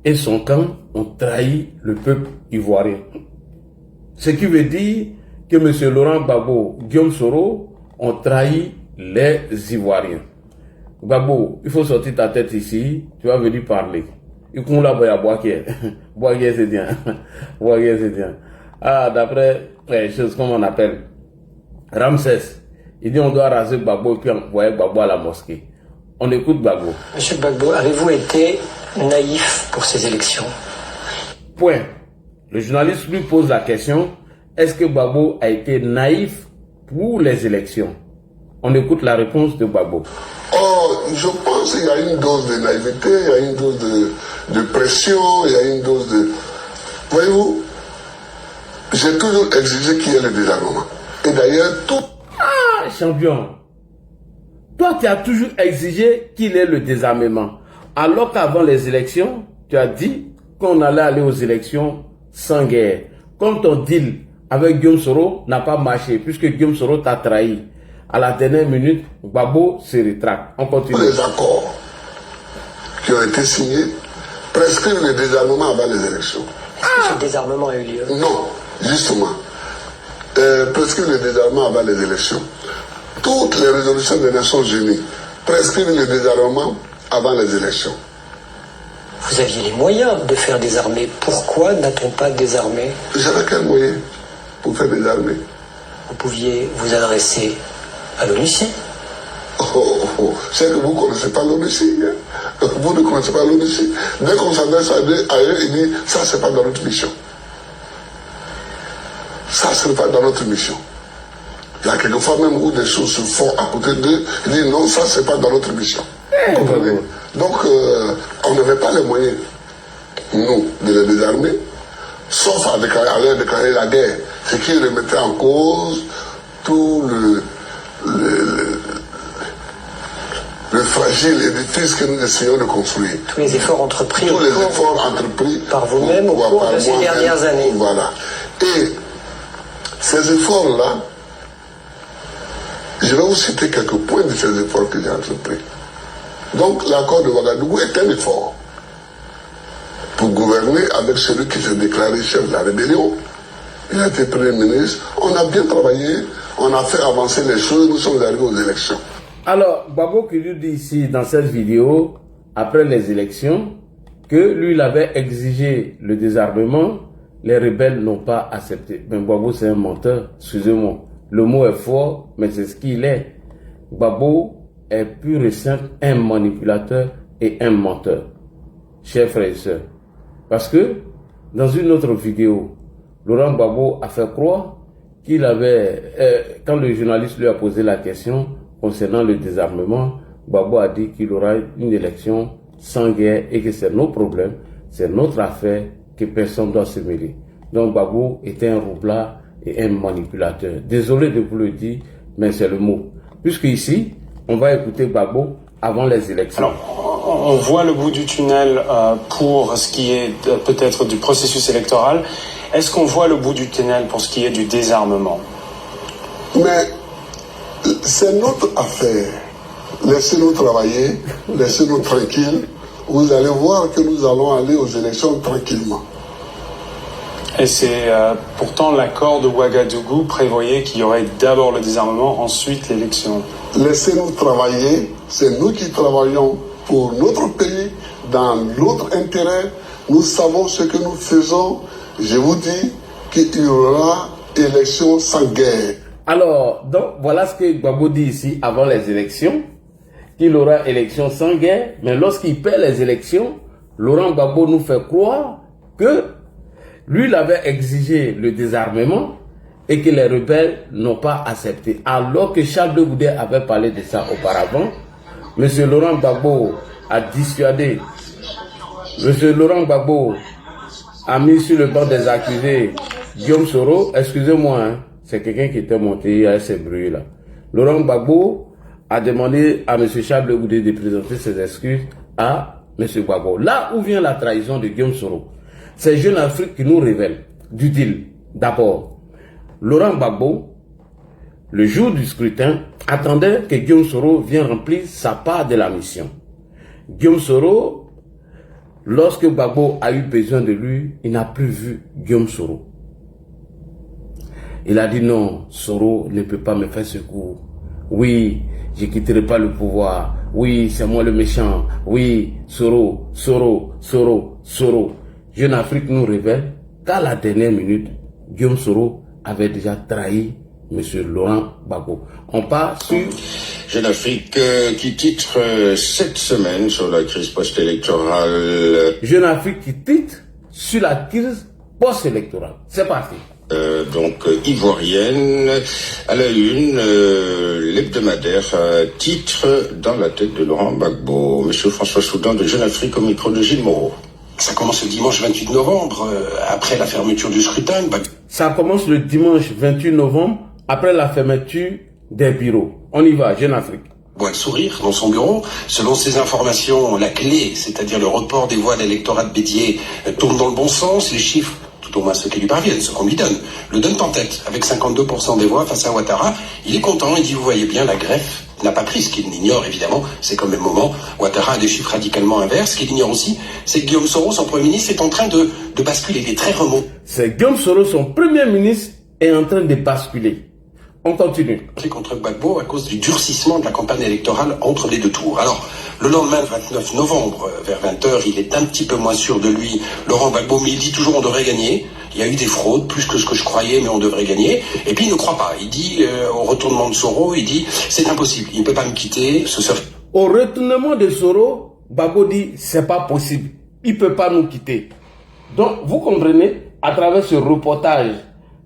et son camp ont trahi le peuple ivoirien. Ce qui veut dire que M. Laurent Gbagbo, Guillaume Soro ont trahi les Ivoiriens. Gbagbo, il faut sortir ta tête ici, tu vas venir parler. Il faut la boire c'est bien. Boire c'est bien. Ah, d'après les choses comme on appelle Ramsès, il dit on doit raser Gbagbo et puis envoyer Gbagbo à la mosquée. On écoute Gbagbo. Monsieur Gbagbo, avez-vous été naïf pour ces élections? Point. Le journaliste lui pose la question, est-ce que Gbagbo a été naïf pour les élections? On écoute la réponse de Gbagbo. Oh, je pense qu'il y a une dose de naïveté, il y a une dose de pression, il y a une dose de... Voyez-vous, j'ai toujours exigé qu'il y ait le désarmement. Et d'ailleurs, tout... Ah, champion. Toi, tu as toujours exigé qu'il y ait le désarmement. Alors qu'avant les élections, tu as dit qu'on allait aller aux élections sans guerre. Comme ton deal avec Guillaume Soro n'a pas marché, puisque Guillaume Soro t'a trahi. À la dernière minute, Gbagbo se rétracte. On continue. Les accords qui ont été signés prescrivent le désarmement avant les élections. Est-ce que ce désarmement a eu lieu? Non, justement. Prescrivent le désarmement avant les élections. Toutes les résolutions des Nations Unies prescrivent le désarmement avant les élections. Vous aviez les moyens de faire désarmer. Pourquoi n'a-t-on pas désarmé? J'avais quel moyen pour faire désarmer? Vous pouviez vous adresser à l'ONUCI. C'est que vous ne connaissez pas l'ONUCI. Hein? Vous ne connaissez pas l'ONUCI. Dès qu'on s'adresse à eux, ils disent ça, c'est pas dans notre mission. Ça, c'est pas dans notre mission. Il y a quelquefois même où des choses se font à côté d'eux, ils disent non, ça, c'est pas dans notre mission. Vous comprenez? Donc, on n'avait pas les moyens, nous, de les désarmer, sauf à leur déclarer la guerre, ce qui remettait en cause tout le fragile édifice que nous essayons de construire. Tous les efforts entrepris, par vous-même au cours de ces dernières années. Voilà. Et ces efforts-là, je vais vous citer quelques points de ces efforts que j'ai entrepris. Donc l'accord de Ouagadougou est un effort pour gouverner avec celui qui s'est déclaré chef de la rébellion. Il a été Premier ministre, on a bien travaillé, on a fait avancer les choses, nous sommes arrivés aux élections. Alors, Gbagbo qui nous dit ici dans cette vidéo, après les élections, que lui il avait exigé le désarmement, les rebelles n'ont pas accepté. Mais Gbagbo c'est un menteur, excusez-moi. Le mot est fort, mais c'est ce qu'il est. Gbagbo est pur et simple un manipulateur et un menteur, chers frères et sœurs. Parce que, dans une autre vidéo, Laurent Gbagbo a fait croire qu'il avait, quand le journaliste lui a posé la question concernant le désarmement, Gbagbo a dit qu'il aura une élection sans guerre et que c'est nos problèmes, c'est notre affaire, que personne ne doit se mêler. Donc Gbagbo était un roublard et un manipulateur. Désolé de vous le dire, mais c'est le mot. Puisque ici, on va écouter Gbagbo avant les élections. Alors, on voit le bout du tunnel pour ce qui est peut-être du processus électoral. Est-ce qu'on voit le bout du tunnel pour ce qui est du désarmement? Mais c'est notre affaire. Laissez-nous travailler, laissez-nous tranquilles. Vous allez voir que nous allons aller aux élections tranquillement. Et c'est pourtant l'accord de Ouagadougou prévoyait qu'il y aurait d'abord le désarmement, ensuite l'élection. Laissez-nous travailler, c'est nous qui travaillons pour notre pays, dans notre intérêt. Nous savons ce que nous faisons. Je vous dis qu'il y aura élection sans guerre. Alors, donc, voilà ce que Gbagbo dit ici avant les élections, qu'il aura élection sans guerre, mais lorsqu'il perd les élections, Laurent Gbagbo nous fait croire que lui, il avait exigé le désarmement et que les rebelles n'ont pas accepté. Alors que Charles Blé Goudé avait parlé de ça auparavant, M. Laurent Gbagbo a dissuadé, M. Laurent Gbagbo a mis sur le banc des accusés Guillaume Soro, excusez-moi, hein, c'est quelqu'un qui était monté à ces bruits-là. Laurent Gbagbo a demandé à M. Charles Blé Goudé de présenter ses excuses à M. Gbagbo. Là où vient la trahison de Guillaume Soro, c'est Jeune Afrique qui nous révèle du deal. D'abord, Laurent Gbagbo, le jour du scrutin, attendait que Guillaume Soro vienne remplir sa part de la mission. Guillaume Soro, lorsque Gbagbo a eu besoin de lui, il n'a plus vu Guillaume Soro. Il a dit non, Soro ne peut pas me faire secours. Oui, je ne quitterai pas le pouvoir. Oui, c'est moi le méchant. Oui, Soro, Soro, Soro, Soro. Jeune Afrique nous révèle qu'à la dernière minute, Guillaume Soro avait déjà trahi M. Laurent Gbagbo. On part sur... Jeune Afrique qui titre cette semaine sur la crise post-électorale. Jeune Afrique qui titre sur la crise post-électorale. C'est parti. Ivoirienne, à la une, l'hebdomadaire titre dans la tête de Laurent Gbagbo. Monsieur François Soudan de Jeune Afrique au micro de Gilles Moreau. Ça commence le dimanche 28 novembre, après la fermeture du scrutin. Ça commence le dimanche 28 novembre, après la fermeture des bureaux. On y va, Jeune Afrique. Boit le sourire dans son bureau. Selon ses informations, la clé, c'est-à-dire le report des voix d'électorat de Bédié, tourne dans le bon sens. Les chiffres, tout au moins ceux qui lui parviennent, ceux qu'on lui donne, le donnent en tête, avec 52% des voix face à Ouattara. Il est content, il dit, vous voyez bien, la greffe n'a pas pris, ce qu'il ignore évidemment, c'est qu'au même moment, Ouattara a des chiffres radicalement inverses. Ce qu'il ignore aussi, c'est que Guillaume Soro, son Premier ministre, est en train de basculer, il est très remonté. C'est Guillaume Soro, son Premier ministre, est en train de basculer. On continue. Contre Gbagbo à cause du durcissement de la campagne électorale entre les deux tours. Alors, le lendemain, 29 novembre, vers 20h, il est un petit peu moins sûr de lui, Laurent Gbagbo, mais il dit toujours on devrait gagner. Il y a eu des fraudes, plus que ce que je croyais, mais on devrait gagner. Et puis il ne croit pas. Il dit, au retournement de Soro, il dit, c'est impossible, il ne peut pas me quitter. Au retournement de Soro, Gbagbo dit, c'est pas possible, il ne peut pas nous quitter. Donc, vous comprenez, à travers ce reportage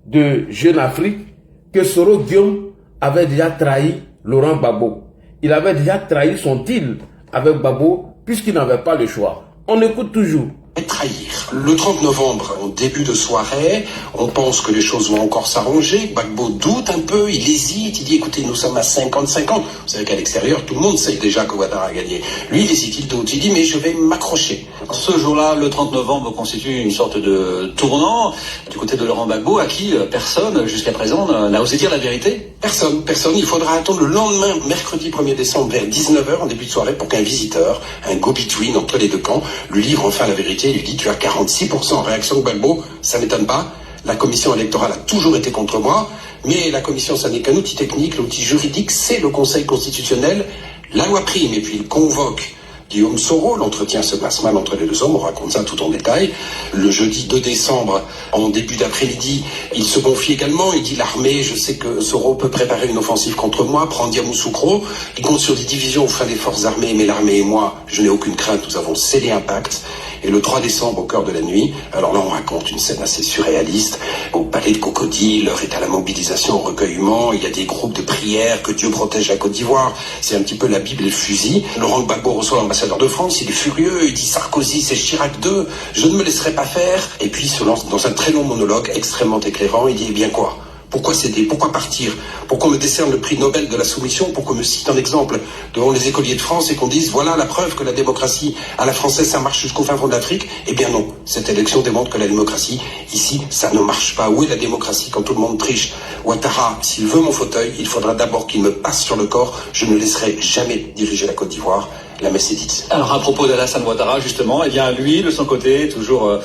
de Jeune Afrique, que Soro Guillaume avait déjà trahi Laurent Gbagbo. Il avait déjà trahi son deal avec Gbagbo, puisqu'il n'avait pas le choix. On écoute toujours. Trahir. Le 30 novembre, en début de soirée, on pense que les choses vont encore s'arranger. Gbagbo doute un peu, il hésite, il dit écoutez, nous sommes à 50-50. Vous savez qu'à l'extérieur, tout le monde sait déjà que Ouattara a gagné. Lui, il hésite, il doute, il dit mais je vais m'accrocher. Ce jour-là, le 30 novembre, constitue une sorte de tournant du côté de Laurent Gbagbo, à qui personne, jusqu'à présent, n'a osé dire la vérité. Personne. Il faudra attendre le lendemain, mercredi 1er décembre, vers 19h, en début de soirée, pour qu'un visiteur, un go-between entre les deux camps, lui livre enfin la vérité. Il lui dit tu as 46% en réaction de Gbagbo, ça m'étonne pas. La commission électorale a toujours été contre moi, mais la commission, ça n'est qu'un outil technique, l'outil juridique, c'est le Conseil constitutionnel. La loi prime, et puis il convoque Guillaume Soro. L'entretien se passe mal entre les deux hommes, on raconte ça tout en détail. Le jeudi 2 décembre, en début d'après-midi, il se confie également, il dit l'armée, je sais que Soro peut préparer une offensive contre moi, prendre Yamoussoukro, il compte sur des divisions au sein des forces armées, mais l'armée et moi, je n'ai aucune crainte, nous avons scellé un pacte. Et le 3 décembre, au cœur de la nuit, alors là on raconte une scène assez surréaliste, au palais de Cocody, l'heure est à la mobilisation, au recueillement, il y a des groupes de prières, que Dieu protège la Côte d'Ivoire, c'est un petit peu la Bible et le fusil. Laurent Gbagbo reçoit l'ambassadeur de France, il est furieux, il dit Sarkozy c'est Chirac II, je ne me laisserai pas faire, et puis il se lance dans un très long monologue extrêmement éclairant, il dit eh bien quoi ? Pourquoi céder? Pourquoi partir? Pourquoi me décerne le prix Nobel de la soumission? Pourquoi me cite en exemple devant les écoliers de France et qu'on dise voilà la preuve que la démocratie à la française ça marche jusqu'au fin fond de l'Afrique? Eh bien non, cette élection démontre que la démocratie ici ça ne marche pas. Où est la démocratie quand tout le monde triche? Ouattara, s'il veut mon fauteuil, il faudra d'abord qu'il me passe sur le corps. Je ne laisserai jamais diriger la Côte d'Ivoire. La messe est dite. Alors à propos d'Alassane Ouattara justement, eh bien lui de son côté toujours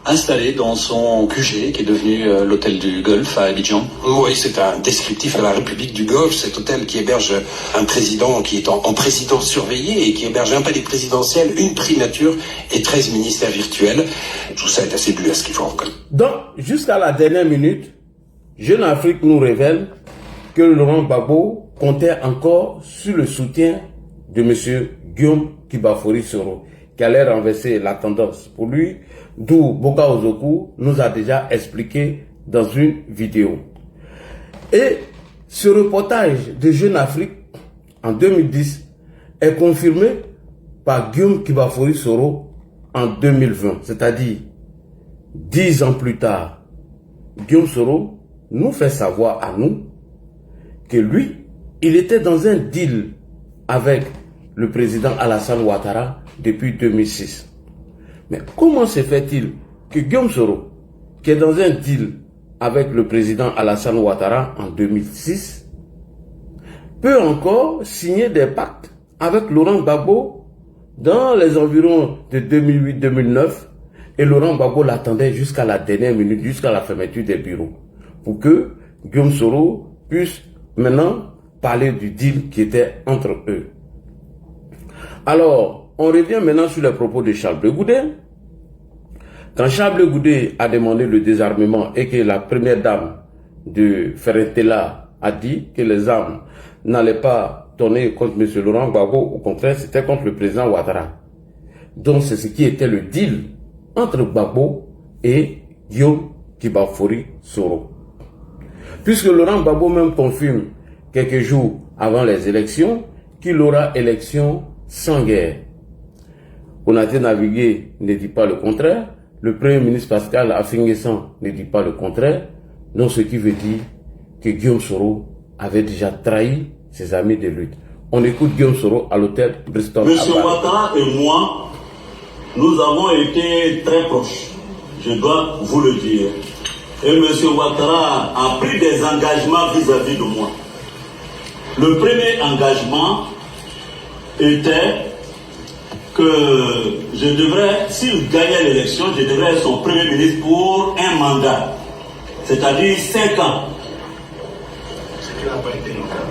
installé dans son QG qui est devenu l'hôtel du Golfe à Abidjan. Oui, c'est un descriptif à la République du Golfe, cet hôtel qui héberge un président qui est en présidence surveillée et qui héberge un palais présidentiel, une primature et 13 ministères virtuels. Tout ça est assez buesque, il faut reconnaître. Donc, jusqu'à la dernière minute, Jeune Afrique nous révèle que Laurent Gbagbo comptait encore sur le soutien de M. Guillaume Kibafori Soro, qui allait renverser la tendance pour lui, d'où Boka Ozoku nous a déjà expliqué dans une vidéo. Et ce reportage de Jeune Afrique en 2010 est confirmé par Guillaume Kibafori Soro en 2020, c'est-à-dire 10 ans plus tard. Guillaume Soro nous fait savoir à nous que lui, il était dans un deal avec le président Alassane Ouattara depuis 2006. Mais comment se fait-il que Guillaume Soro, qui est dans un deal avec le président Alassane Ouattara en 2006, peut encore signer des pactes avec Laurent Gbagbo dans les environs de 2008-2009 et Laurent Gbagbo l'attendait jusqu'à la dernière minute, jusqu'à la fermeture des bureaux, pour que Guillaume Soro puisse maintenant parler du deal qui était entre eux. Alors, on revient maintenant sur les propos de Charles Blé Goudé. Quand Charles Blé Goudé a demandé le désarmement et que la première dame de Ferentella a dit que les armes n'allaient pas tourner contre M. Laurent Gbagbo, au contraire, c'était contre le président Ouattara. Donc, c'est ce qui était le deal entre Gbagbo et Guillaume Kibafori Soro. Puisque Laurent Gbagbo même confirme quelques jours avant les élections qu'il aura élection sans guerre. Konaté Navigué ne dit pas le contraire. Le Premier ministre Pascal Affinguessan ne dit pas le contraire. Donc ce qui veut dire que Guillaume Soro avait déjà trahi ses amis de lutte. On écoute Guillaume Soro à l'hôtel Bristol. Monsieur Ouattara et moi, nous avons été très proches. Je dois vous le dire. Et monsieur Ouattara a pris des engagements vis-à-vis de moi. Le premier engagement était que je devrais, s'il gagnait l'élection, je devrais être son premier ministre pour un mandat, c'est-à-dire 5 ans.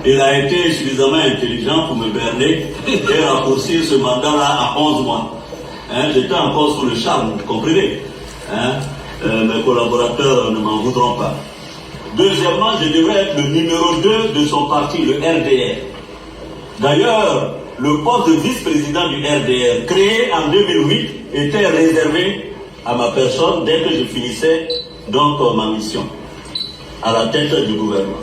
Il a été suffisamment intelligent pour me berner et raccourcir ce mandat-là à 11 mois. J'étais encore sous le charme, vous comprenez. Mes collaborateurs ne m'en voudront pas. Deuxièmement, je devrais être le numéro 2 de son parti, le RDR. D'ailleurs, le poste de vice-président du RDR, créé en 2008, était réservé à ma personne dès que je finissais donc ma mission à la tête du gouvernement.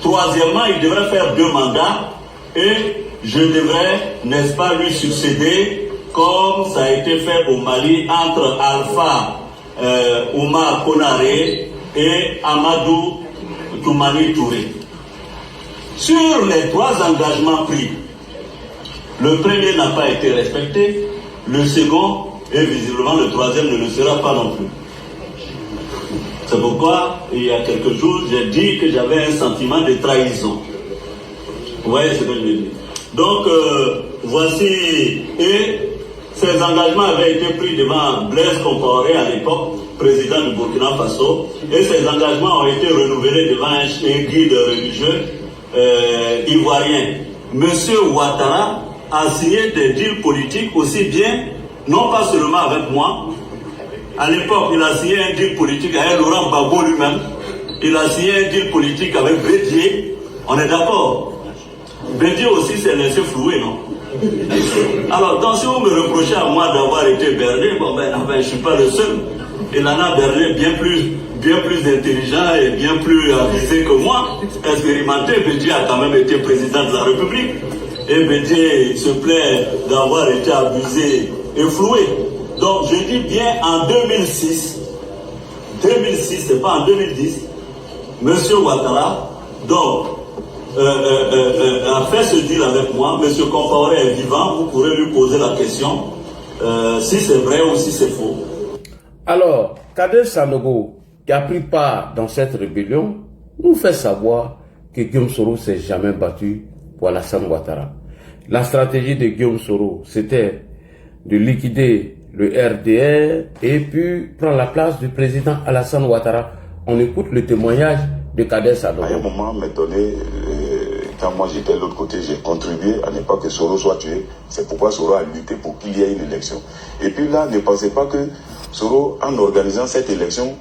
Troisièmement, il devrait faire 2 mandats et je devrais, n'est-ce pas, lui succéder comme ça a été fait au Mali entre Alpha Oumar Konaré et Amadou Toumani Touré. Sur les 3 engagements pris, le premier n'a pas été respecté, le second et visiblement le troisième ne le sera pas non plus. C'est pourquoi, il y a quelques jours, j'ai dit que j'avais un sentiment de trahison. Vous voyez ce que je veux dire? Donc, voici, et ces engagements avaient été pris devant Blaise Compaoré à l'époque, président du Burkina Faso, et ces engagements ont été renouvelés devant un guide religieux ivoirien. Monsieur Ouattara a signé des deals politiques aussi bien, non pas seulement avec moi. À l'époque, il a signé un deal politique avec Laurent Gbagbo lui-même. Il a signé un deal politique avec Bédié. On est d'accord. Bédié aussi s'est laissé flouer, non? Alors, donc, si vous me reprochez à moi d'avoir été berné, bon ben, je ne suis pas le seul. Il en a berné bien plus intelligent et bien plus avisé que moi. Expérimenté, Bédié a quand même été président de la République. Et Bédié se plaît d'avoir été abusé et floué. Donc je dis bien en 2006, c'est pas en 2010, M. Ouattara, donc, a fait ce deal avec moi. M. Compaoré est vivant, vous pourrez lui poser la question si c'est vrai ou si c'est faux. Alors, Kades Sanogo, qui a pris part dans cette rébellion, nous fait savoir que Guillaume Soro ne s'est jamais battu pour Alassane Ouattara. La stratégie de Guillaume Soro, c'était de liquider le RDR et puis prendre la place du président Alassane Ouattara. On écoute le témoignage de Kades Sanogo. À un moment donné, quand moi j'étais de l'autre côté, j'ai contribué à ne pas que Soro soit tué. C'est pourquoi Soro a lutté pour qu'il y ait une élection. Et puis là, ne pensez pas que Soro, en organisant cette élection,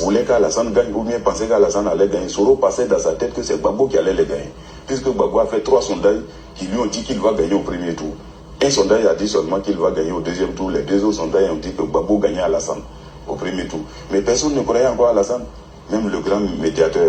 voulait qu'Alassane gagne ou bien pensait qu'Alassane allait gagner. Soro passait dans sa tête que c'est Gbagbo qui allait les gagner. Puisque Gbagbo a fait 3 sondages qui lui ont dit qu'il va gagner au premier tour. Un sondage a dit seulement qu'il va gagner au deuxième tour. Les 2 autres sondages ont dit que Gbagbo gagnait Alassane au premier tour. Mais personne ne croyait encore à Alassane. Même le grand médiateur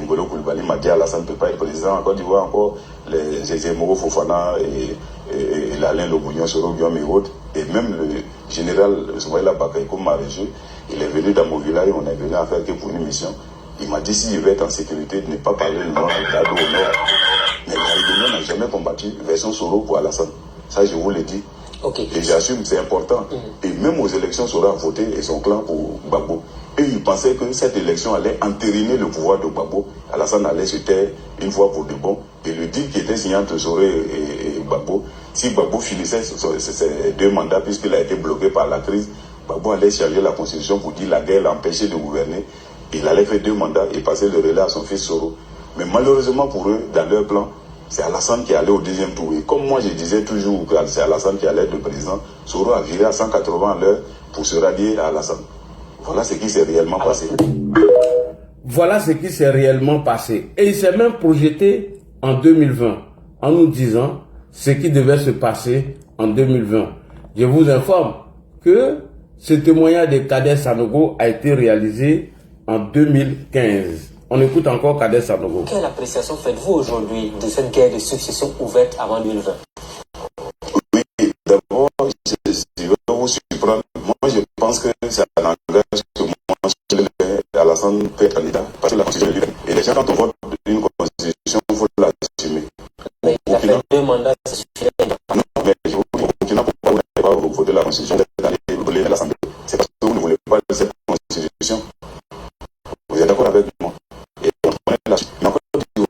Ngolo Koulibaly m'a dit Alassane ne peut pas être président. En Côte d'Ivoire, encore les Moro Fofana et l'Alain Lobougnon, Soro Guillaume et autres. Et même le général Soumaïla Bakaïko Maréchou, il est venu dans mon village, on est venu à faire que pour une mission. Il m'a dit s'il veut être en sécurité, de ne pas parler le nom de Dado au nord. Mais la rébellion n'a jamais combattu version Soro pour Alassane. Ça, je vous le dis. Okay. Et j'assume, c'est important. Et même aux élections, Soro a voté et son clan pour Gbagbo. Et il pensait que cette élection allait entériner le pouvoir de Gbagbo. Alassane allait se taire une fois pour de bon. Et le deal qui était signé entre Soro et Gbagbo, si Gbagbo finissait ses 2 mandats, puisqu'il a été bloqué par la crise, Gbagbo allait changer la constitution pour dire la guerre l'empêchait de gouverner. Il allait faire 2 mandats et passer le relais à son fils Soro. Mais malheureusement pour eux, dans leur plan, c'est Alassane qui allait au deuxième tour. Et comme moi je disais toujours que c'est Alassane qui allait être le président, Soro a viré à 180 à l'heure pour se rallier à Alassane. Voilà ce qui s'est réellement passé. Voilà ce qui s'est réellement passé. Et il s'est même projeté en 2020, en nous disant ce qui devait se passer en 2020. Je vous informe que ce témoignage de Kades Sanogo a été réalisé en 2015. On écoute encore Kades Sanogo. Quelle appréciation faites-vous aujourd'hui de cette guerre de succession ouverte avant 2020? Oui, d'abord, je vais vous surprendre. Moi, je pense que ça n'engage que moi, Alassane peut être candidat, parce que la constitution est libre. Et déjà, quand on vote une constitution, il faut l'assumer. Mais il a fait 2 mandats, ça suffit. Non, mais je vous dis, au Burkina, pourquoi vous n'avez pas voté la constitution d'aller voler à l'Assemblée? C'est parce que vous ne voulez pas de cette constitution. Vous êtes d'accord avec moi? Et on connaît la suite. Mais encore,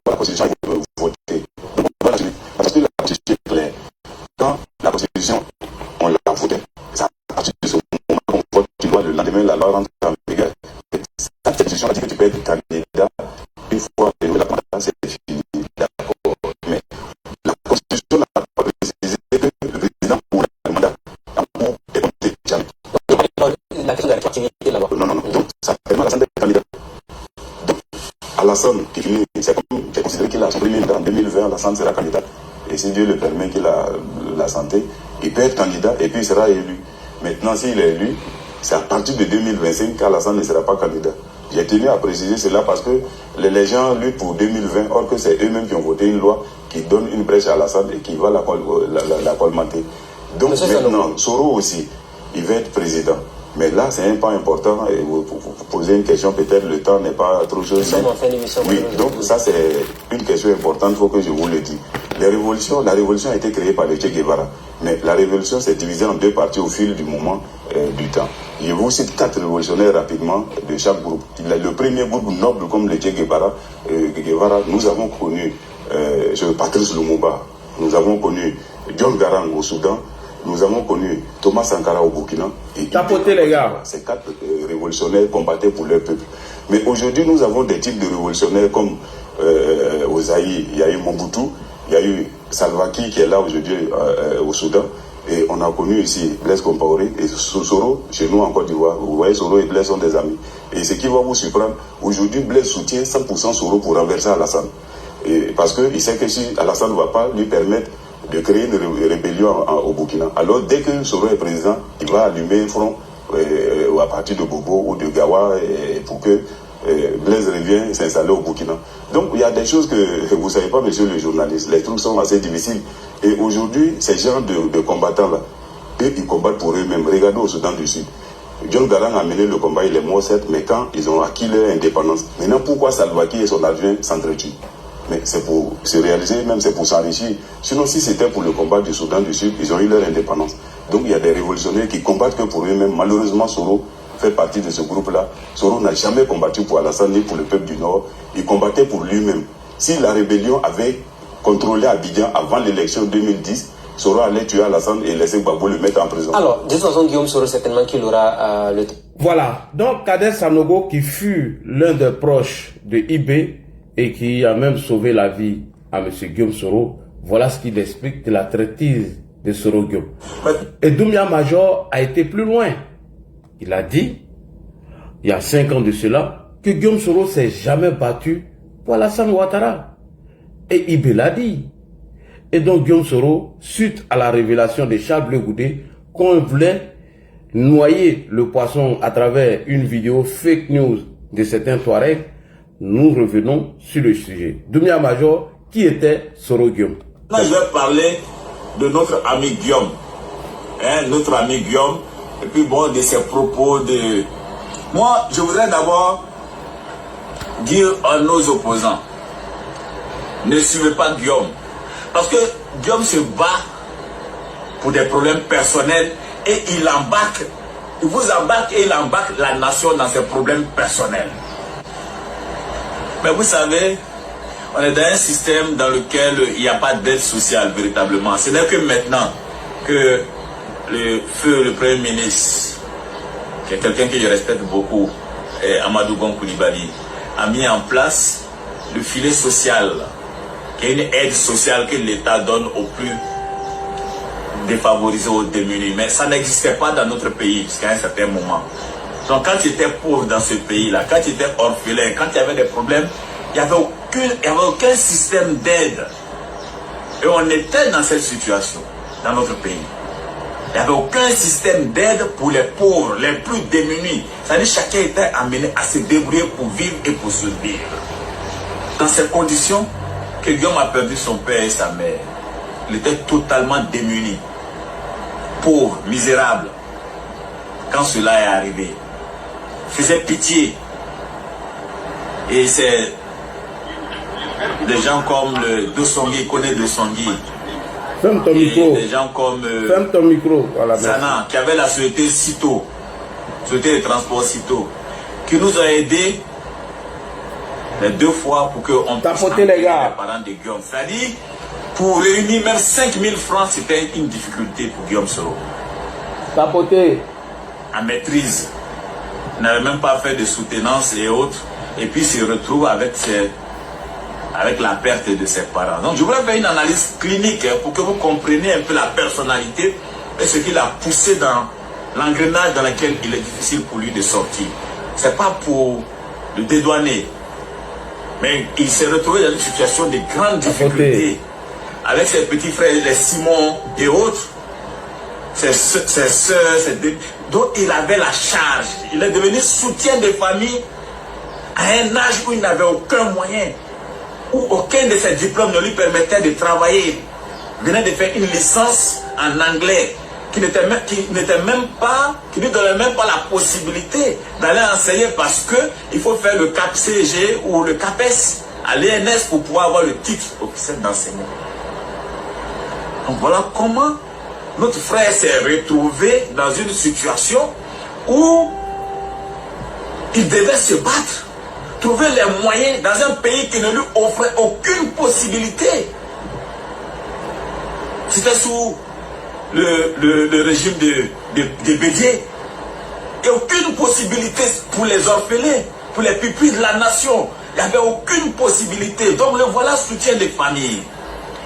la constitution, il faut voter. Donc, on va la suite. Parce que la constitution est claire. Quand la constitution, on l'a votée, ça à partir de ce moment qu'on vote, tu dois le lendemain, la loi rentre en vigueur. Cette constitution a dit que tu peux être candidat une fois que la mandat, c'est fini. D'accord. Mais la constitution n'a pas précisé que le président pour le mandat en cours est compté jamais. La question de la rétroactivité là-bas. Non. Donc, ça permet à Alassane d'être candidat. Donc, Alassane, qui finit, c'est comme j'ai considéré qu'il a son premier mandat en 2020, Alassane sera candidat. Et si Dieu le permet qu'il a la santé, il peut être candidat et puis il sera élu. Maintenant, s'il est élu, c'est à partir de 2025 qu'Alassane ne sera pas candidat. J'ai tenu à préciser cela parce que les gens luttent pour 2020, or que c'est eux-mêmes qui ont voté une loi qui donne une brèche à Alassane et qui va la colmater. Donc maintenant, Soro aussi, il va être président. Mais là, c'est un pas important. Et vous posez une question, peut-être le temps n'est pas trop chaud. Oui, donc ça, c'est une question importante, il faut que je vous le dise. La révolution a été créée par le Che Guevara. Mais la révolution s'est divisée en 2 parties au fil du moment du temps. Je vous cite 4 révolutionnaires rapidement de chaque groupe. Le premier groupe noble comme le Che Guevara, nous avons connu Patrice Lumumba, nous avons connu John Garang au Soudan, nous avons connu Thomas Sankara au Burkina. Et tapotez les gars. Ces 4 révolutionnaires combattaient pour leur peuple. Mais aujourd'hui, nous avons des types de révolutionnaires comme au Zaïre, il y a eu Mobutu, il y a eu Salva Kiir qui est là aujourd'hui au Soudan. Et on a connu ici Blaise Compaoré et Soro chez nous en Côte d'Ivoire. Vous voyez, Soro et Blaise sont des amis. Et ce qui va vous surprendre, aujourd'hui, Blaise soutient 100% Soro pour renverser Alassane. Et parce qu'il sait que si Alassane ne va pas lui permettre de créer une rébellion au Burkina, alors dès que Soro est président, il va allumer un front à partir de Bobo ou de Gawa pour que Blaise revienne s'installer au Burkina. Donc il y a des choses que vous ne savez pas, monsieur le journaliste. Les trucs sont assez difficiles. Et aujourd'hui, ces gens de combattants-là, eux, ils combattent pour eux-mêmes. Regardez au Soudan du Sud. John Garang a mené le combat, il est mort certes, mais quand ils ont acquis leur indépendance, maintenant pourquoi Salva Kiir et son adjoint s'entretuent? Mais c'est pour se réaliser, même c'est pour s'enrichir. Sinon, si c'était pour le combat du Soudan du Sud, ils ont eu leur indépendance. Donc il y a des révolutionnaires qui combattent que pour eux-mêmes. Malheureusement, Soro fait partie de ce groupe-là. Soro n'a jamais combattu pour Alassane ni pour le peuple du Nord. Il combattait pour lui-même. Si la rébellion avait contrôlé Abidjan avant l'élection 2010, Soro allait tuer Alassane et laisser Gbagbo le mettre en prison. Alors, de toute façon, Guillaume Soro, certainement qu'il aura le temps. Voilà. Donc, Kader Sanogo, qui fut l'un des proches de IB et qui a même sauvé la vie à M. Guillaume Soro, voilà ce qu'il explique de la traîtrise de Soro Guillaume. Et Doumbia Major a été plus loin. Il a dit, il y a 5 ans de cela, que Guillaume Soro s'est jamais battu pour Alassane Ouattara. Et IB l'a dit. Et donc Guillaume Soro, suite à la révélation de Charles Blé Goudé, qu'on voulait noyer le poisson à travers une vidéo fake news de certains Touaregs, nous revenons sur le sujet. Doumbia Major, qui était Soro Guillaume? Je vais parler de notre ami Guillaume. Notre ami Guillaume, et puis bon, de ses propos de... Moi, je voudrais d'abord dire à nos opposants, ne suivez pas Guillaume. Parce que Guillaume se bat pour des problèmes personnels et il vous embarque et il embarque la nation dans ses problèmes personnels. Mais vous savez, on est dans un système dans lequel il n'y a pas d'aide sociale véritablement. Ce n'est que maintenant que le Premier ministre, qui est quelqu'un que je respecte beaucoup, Amadou Gon Coulibaly, a mis en place le filet social, qui est une aide sociale que l'État donne aux plus défavorisés, aux démunis. Mais ça n'existait pas dans notre pays jusqu'à un certain moment. Donc quand tu étais pauvre dans ce pays-là, quand tu étais orphelin, quand il y avait des problèmes, il n'y avait aucun système d'aide. Et on était dans cette situation dans notre pays. Il n'y avait aucun système d'aide pour les pauvres, les plus démunis. C'est-à-dire que chacun était amené à se débrouiller pour vivre et pour survivre. Dans ces conditions, que Guillaume a perdu son père et sa mère. Il était totalement démuni, pauvre, misérable. Quand cela est arrivé, il faisait pitié. Et c'est des gens comme le Dosongui, connaît Dosongui. Ferme ton micro. Des gens comme Ferme ton micro. Voilà, Sana, qui avait la société Cito, société de transport Cito, qui nous a aidés les 2 fois pour qu'on puisse enlever les parents de Guillaume. C'est-à-dire, pour réunir même 5 000 francs, c'était une difficulté pour Guillaume Soro. Tapoter. En maîtrise. Il n'avait même pas fait de soutenance et autres. Et puis il se retrouve avec la perte de ses parents. Donc je voudrais faire une analyse clinique pour que vous compreniez un peu la personnalité et ce qui l'a poussé dans l'engrenage dans lequel il est difficile pour lui de sortir. Ce n'est pas pour le dédouaner. Mais il s'est retrouvé dans une situation de grande difficulté. Avec ses petits frères, les Simon et autres, ses soeurs, dont il avait la charge. Il est devenu soutien de famille à un âge où il n'avait aucun moyen, où aucun de ses diplômes ne lui permettait de travailler. Il venait de faire une licence en anglais qui ne lui donnait même pas la possibilité d'aller enseigner parce qu'il faut faire le CAP-CG ou le CAPES à l'ENS pour pouvoir avoir le titre officiel d'enseignant. Donc voilà comment notre frère s'est retrouvé dans une situation où il devait se battre, trouver les moyens dans un pays qui ne lui offrait aucune possibilité. C'était sous le régime de Bédié. Et aucune possibilité pour les orphelins, pour les pupilles de la nation. Il n'y avait aucune possibilité. Donc le voilà soutien des familles.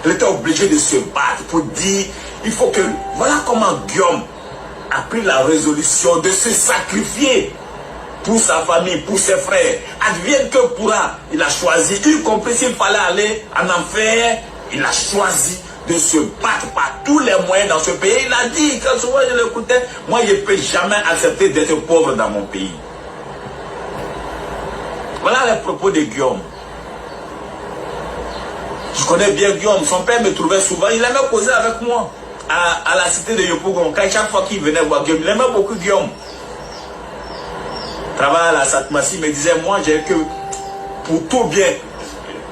Il était obligé de se battre pour dire, il faut que... Voilà comment Guillaume a pris la résolution de se sacrifier pour sa famille, pour ses frères. Advienne que pourra, il a choisi, y compris s'il fallait aller en enfer, il a choisi de se battre par tous les moyens dans ce pays. Il a dit, quand souvent je l'écoutais, moi je ne peux jamais accepter d'être pauvre dans mon pays. Voilà les propos de Guillaume. Je connais bien Guillaume, son père me trouvait souvent, il aimait causer avec moi à la cité de Yopougon. Chaque fois qu'il venait voir Guillaume, il aimait beaucoup Guillaume. travaille à la Satmassi, me disait, moi, j'ai que pour tout bien.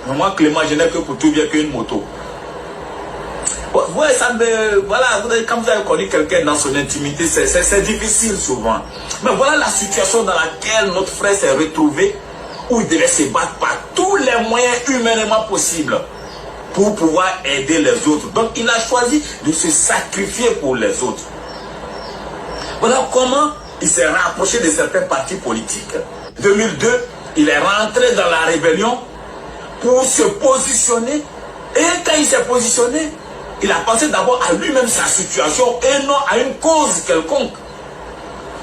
Mais moi, Clément, je n'ai que pour tout bien qu'une moto. Ouais, ça me... Voilà, quand vous avez connu quelqu'un dans son intimité, c'est difficile souvent. Mais voilà la situation dans laquelle notre frère s'est retrouvé, où il devait se battre par tous les moyens humainement possibles pour pouvoir aider les autres. Donc, il a choisi de se sacrifier pour les autres. Voilà comment il s'est rapproché de certains partis politiques. En 2002, il est rentré dans la rébellion pour se positionner. Et quand il s'est positionné, il a pensé d'abord à lui-même sa situation et non à une cause quelconque.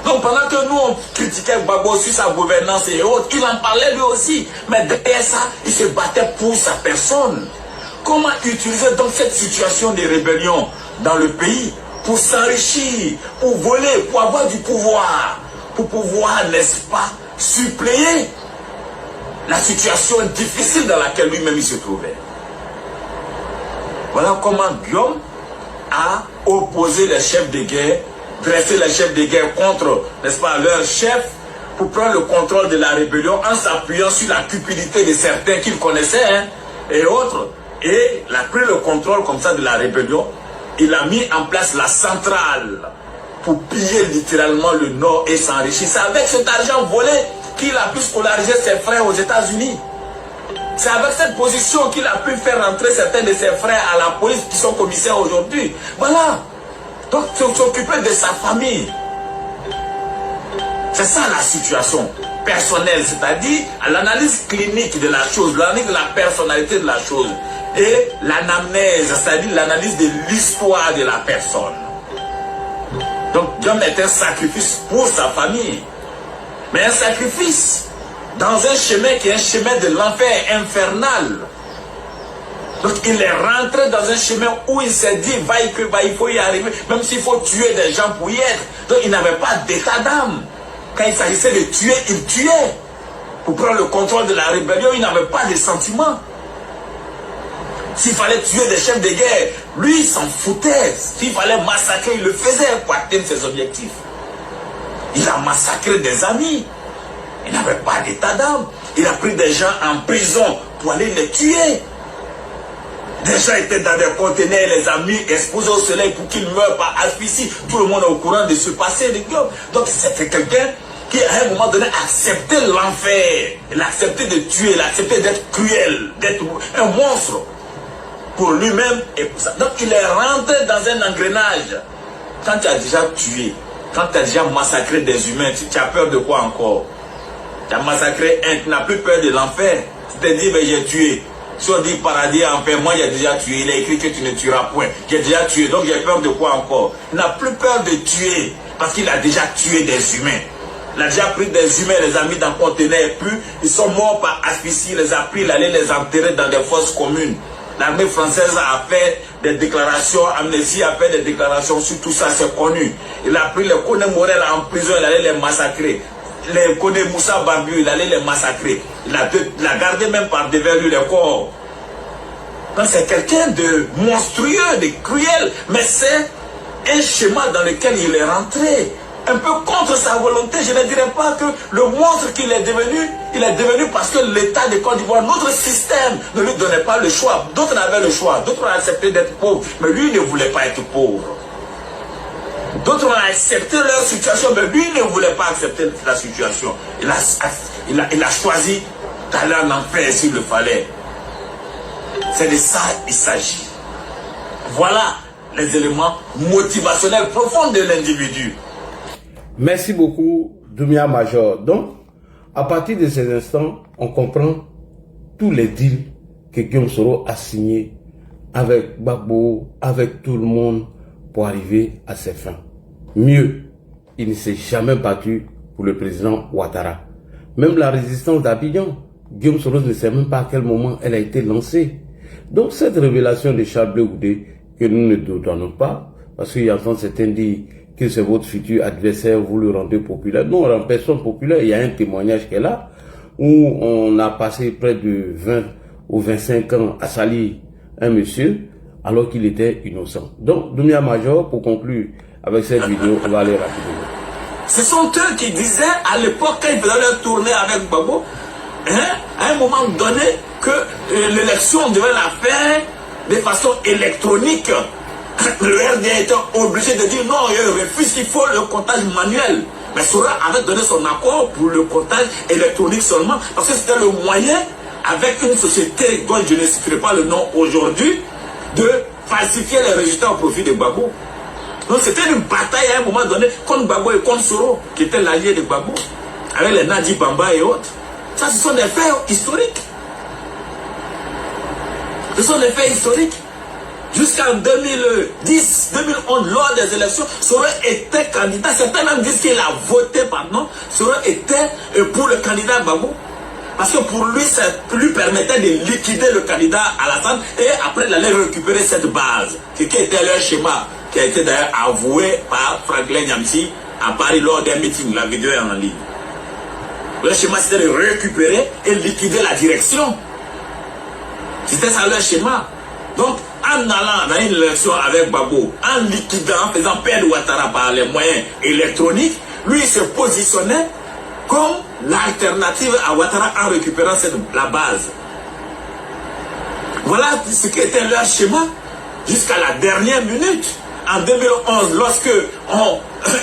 Donc pendant que nous on critiquait Gbagbo sur sa gouvernance et autres, il en parlait lui aussi. Mais derrière ça, il se battait pour sa personne. Comment utiliser donc cette situation de rébellion dans le pays pour s'enrichir, pour voler, pour avoir du pouvoir, pour pouvoir, n'est-ce pas, suppléer la situation difficile dans laquelle lui-même il se trouvait. Voilà comment Guillaume a opposé les chefs de guerre, dressé les chefs de guerre contre, n'est-ce pas, leur chef, pour prendre le contrôle de la rébellion en s'appuyant sur la cupidité de certains qu'il connaissait, hein, et autres. Et il a pris le contrôle comme ça de la rébellion. Il a mis en place la centrale pour piller littéralement le Nord et s'enrichir. C'est avec cet argent volé qu'il a pu scolariser ses frères aux États-Unis. C'est avec cette position qu'il a pu faire rentrer certains de ses frères à la police qui sont commissaires aujourd'hui. Voilà. Donc, s'occuper de sa famille. C'est ça la situation personnelle, c'est-à-dire l'analyse clinique de la chose, l'analyse de la personnalité de la chose. Et l'anamnèse, c'est-à-dire l'analyse de l'histoire de la personne. Donc, Dieu est un sacrifice pour sa famille. Mais un sacrifice dans un chemin qui est un chemin de l'enfer infernal. Donc il est rentré dans un chemin où il s'est dit, il faut y arriver, même s'il faut tuer des gens pour y être. Donc il n'avait pas d'état d'âme. Quand il s'agissait de tuer, il tuait. Pour prendre le contrôle de la rébellion, il n'avait pas de sentiments. S'il fallait tuer des chefs de guerre, lui il s'en foutait. S'il fallait massacrer, il le faisait pour atteindre ses objectifs. Il a massacré des amis. Il n'avait pas d'état d'âme. Il a pris des gens en prison pour aller les tuer. Des gens étaient dans des conteneurs, les amis exposés au soleil pour qu'ils meurent par asphyxie. Tout le monde est au courant de ce passé de Guillaume. Donc c'était quelqu'un qui à un moment donné acceptait l'enfer. Il a accepté de tuer, il a accepté d'être cruel, d'être un monstre pour lui-même et pour ça. Donc il est rentré dans un engrenage. Quand tu as déjà tué, quand tu as déjà massacré des humains, tu as peur de quoi encore? Tu as massacré un, tu n'as plus peur de l'enfer. Tu te dis, ben, j'ai tué. Si on dit paradis, enfer, moi j'ai déjà tué. Il a écrit que tu ne tueras point. J'ai déjà tué, donc j'ai peur de quoi encore? Il n'a plus peur de tuer, parce qu'il a déjà tué des humains. Il a déjà pris des humains, les a mis dans le conteneur, et puis ils sont morts par asphyxie, il les a pris, il allait les enterrer dans des fosses communes. L'armée française a fait des déclarations, Amnesty a fait des déclarations sur tout ça, c'est connu. Il a pris les Kone Morel en prison, il allait les massacrer. Les Kone Moussa Bambu, il allait les massacrer. Il a gardé même par devers lui les corps. Donc c'est quelqu'un de monstrueux, de cruel, mais c'est un schéma dans lequel il est rentré. Un peu contre sa volonté, je ne dirais pas que le monstre qu'il est devenu parce que l'État de Côte d'Ivoire, notre système ne lui donnait pas le choix. D'autres avaient le choix, d'autres ont accepté d'être pauvres, mais lui il ne voulait pas être pauvre. D'autres ont accepté leur situation, mais lui ne voulait pas accepter la situation. Il a choisi d'aller en enfer s'il le fallait. C'est de ça qu'il s'agit. Voilà les éléments motivationnels profonds de l'individu. Merci beaucoup, Doumbia Major. Donc, à partir de ces instants, on comprend tous les deals que Guillaume Soro a signés avec Gbagbo, avec tout le monde pour arriver à ses fins. Mieux, il ne s'est jamais battu pour le président Ouattara. Même la résistance d'Abidjan, Guillaume Soro ne sait même pas à quel moment elle a été lancée. Donc cette révélation de Charles Blé Goudé, que nous ne donnons pas, parce qu'il y a certains dire que c'est votre futur adversaire, vous le rendez populaire. Non, on rend personne populaire. Il y a un témoignage qu'elle a, où on a passé près de 20 ou 25 ans à salir un monsieur, alors qu'il était innocent. Donc, Doumbia Major, pour conclure avec cette vidéo, on va aller rapidement. Ce sont eux qui disaient à l'époque, quand ils faisaient leur tournée avec Gbagbo, hein, à un moment donné, que l'élection devait la faire de façon électronique. Le RDA était obligé de dire non, il refuse, il faut le comptage manuel. Mais Sora avait donné son accord pour le comptage électronique seulement, parce que c'était le moyen, avec une société dont je ne citerai pas le nom aujourd'hui, de falsifier les résultats au profit de Gbagbo. Donc c'était une bataille à un moment donné contre Gbagbo et contre Soro, qui était l'allié de Gbagbo, avec les Nadi Bamba et autres. Ça, ce sont des faits historiques. Ce sont des faits historiques. Jusqu'en 2010, 2011, lors des élections, Soro était candidat. Certains même disent qu'il a voté, pardon. Soro était pour le candidat Gbagbo. Parce que pour lui, ça lui permettait de liquider le candidat Alassane et après d'aller récupérer cette base, qui était leur schéma, qui a été d'ailleurs avoué par Franklin Nyamsi à Paris lors d'un meeting. La vidéo est en ligne. Leur schéma, c'était de récupérer et liquider la direction. C'était ça leur schéma. Donc, en allant dans une élection avec Gbagbo, en liquidant, en faisant perdre Ouattara par les moyens électroniques, lui il se positionnait comme l'alternative à Ouattara en récupérant la base. Voilà ce qui était leur schéma jusqu'à la dernière minute. En 2011, lorsque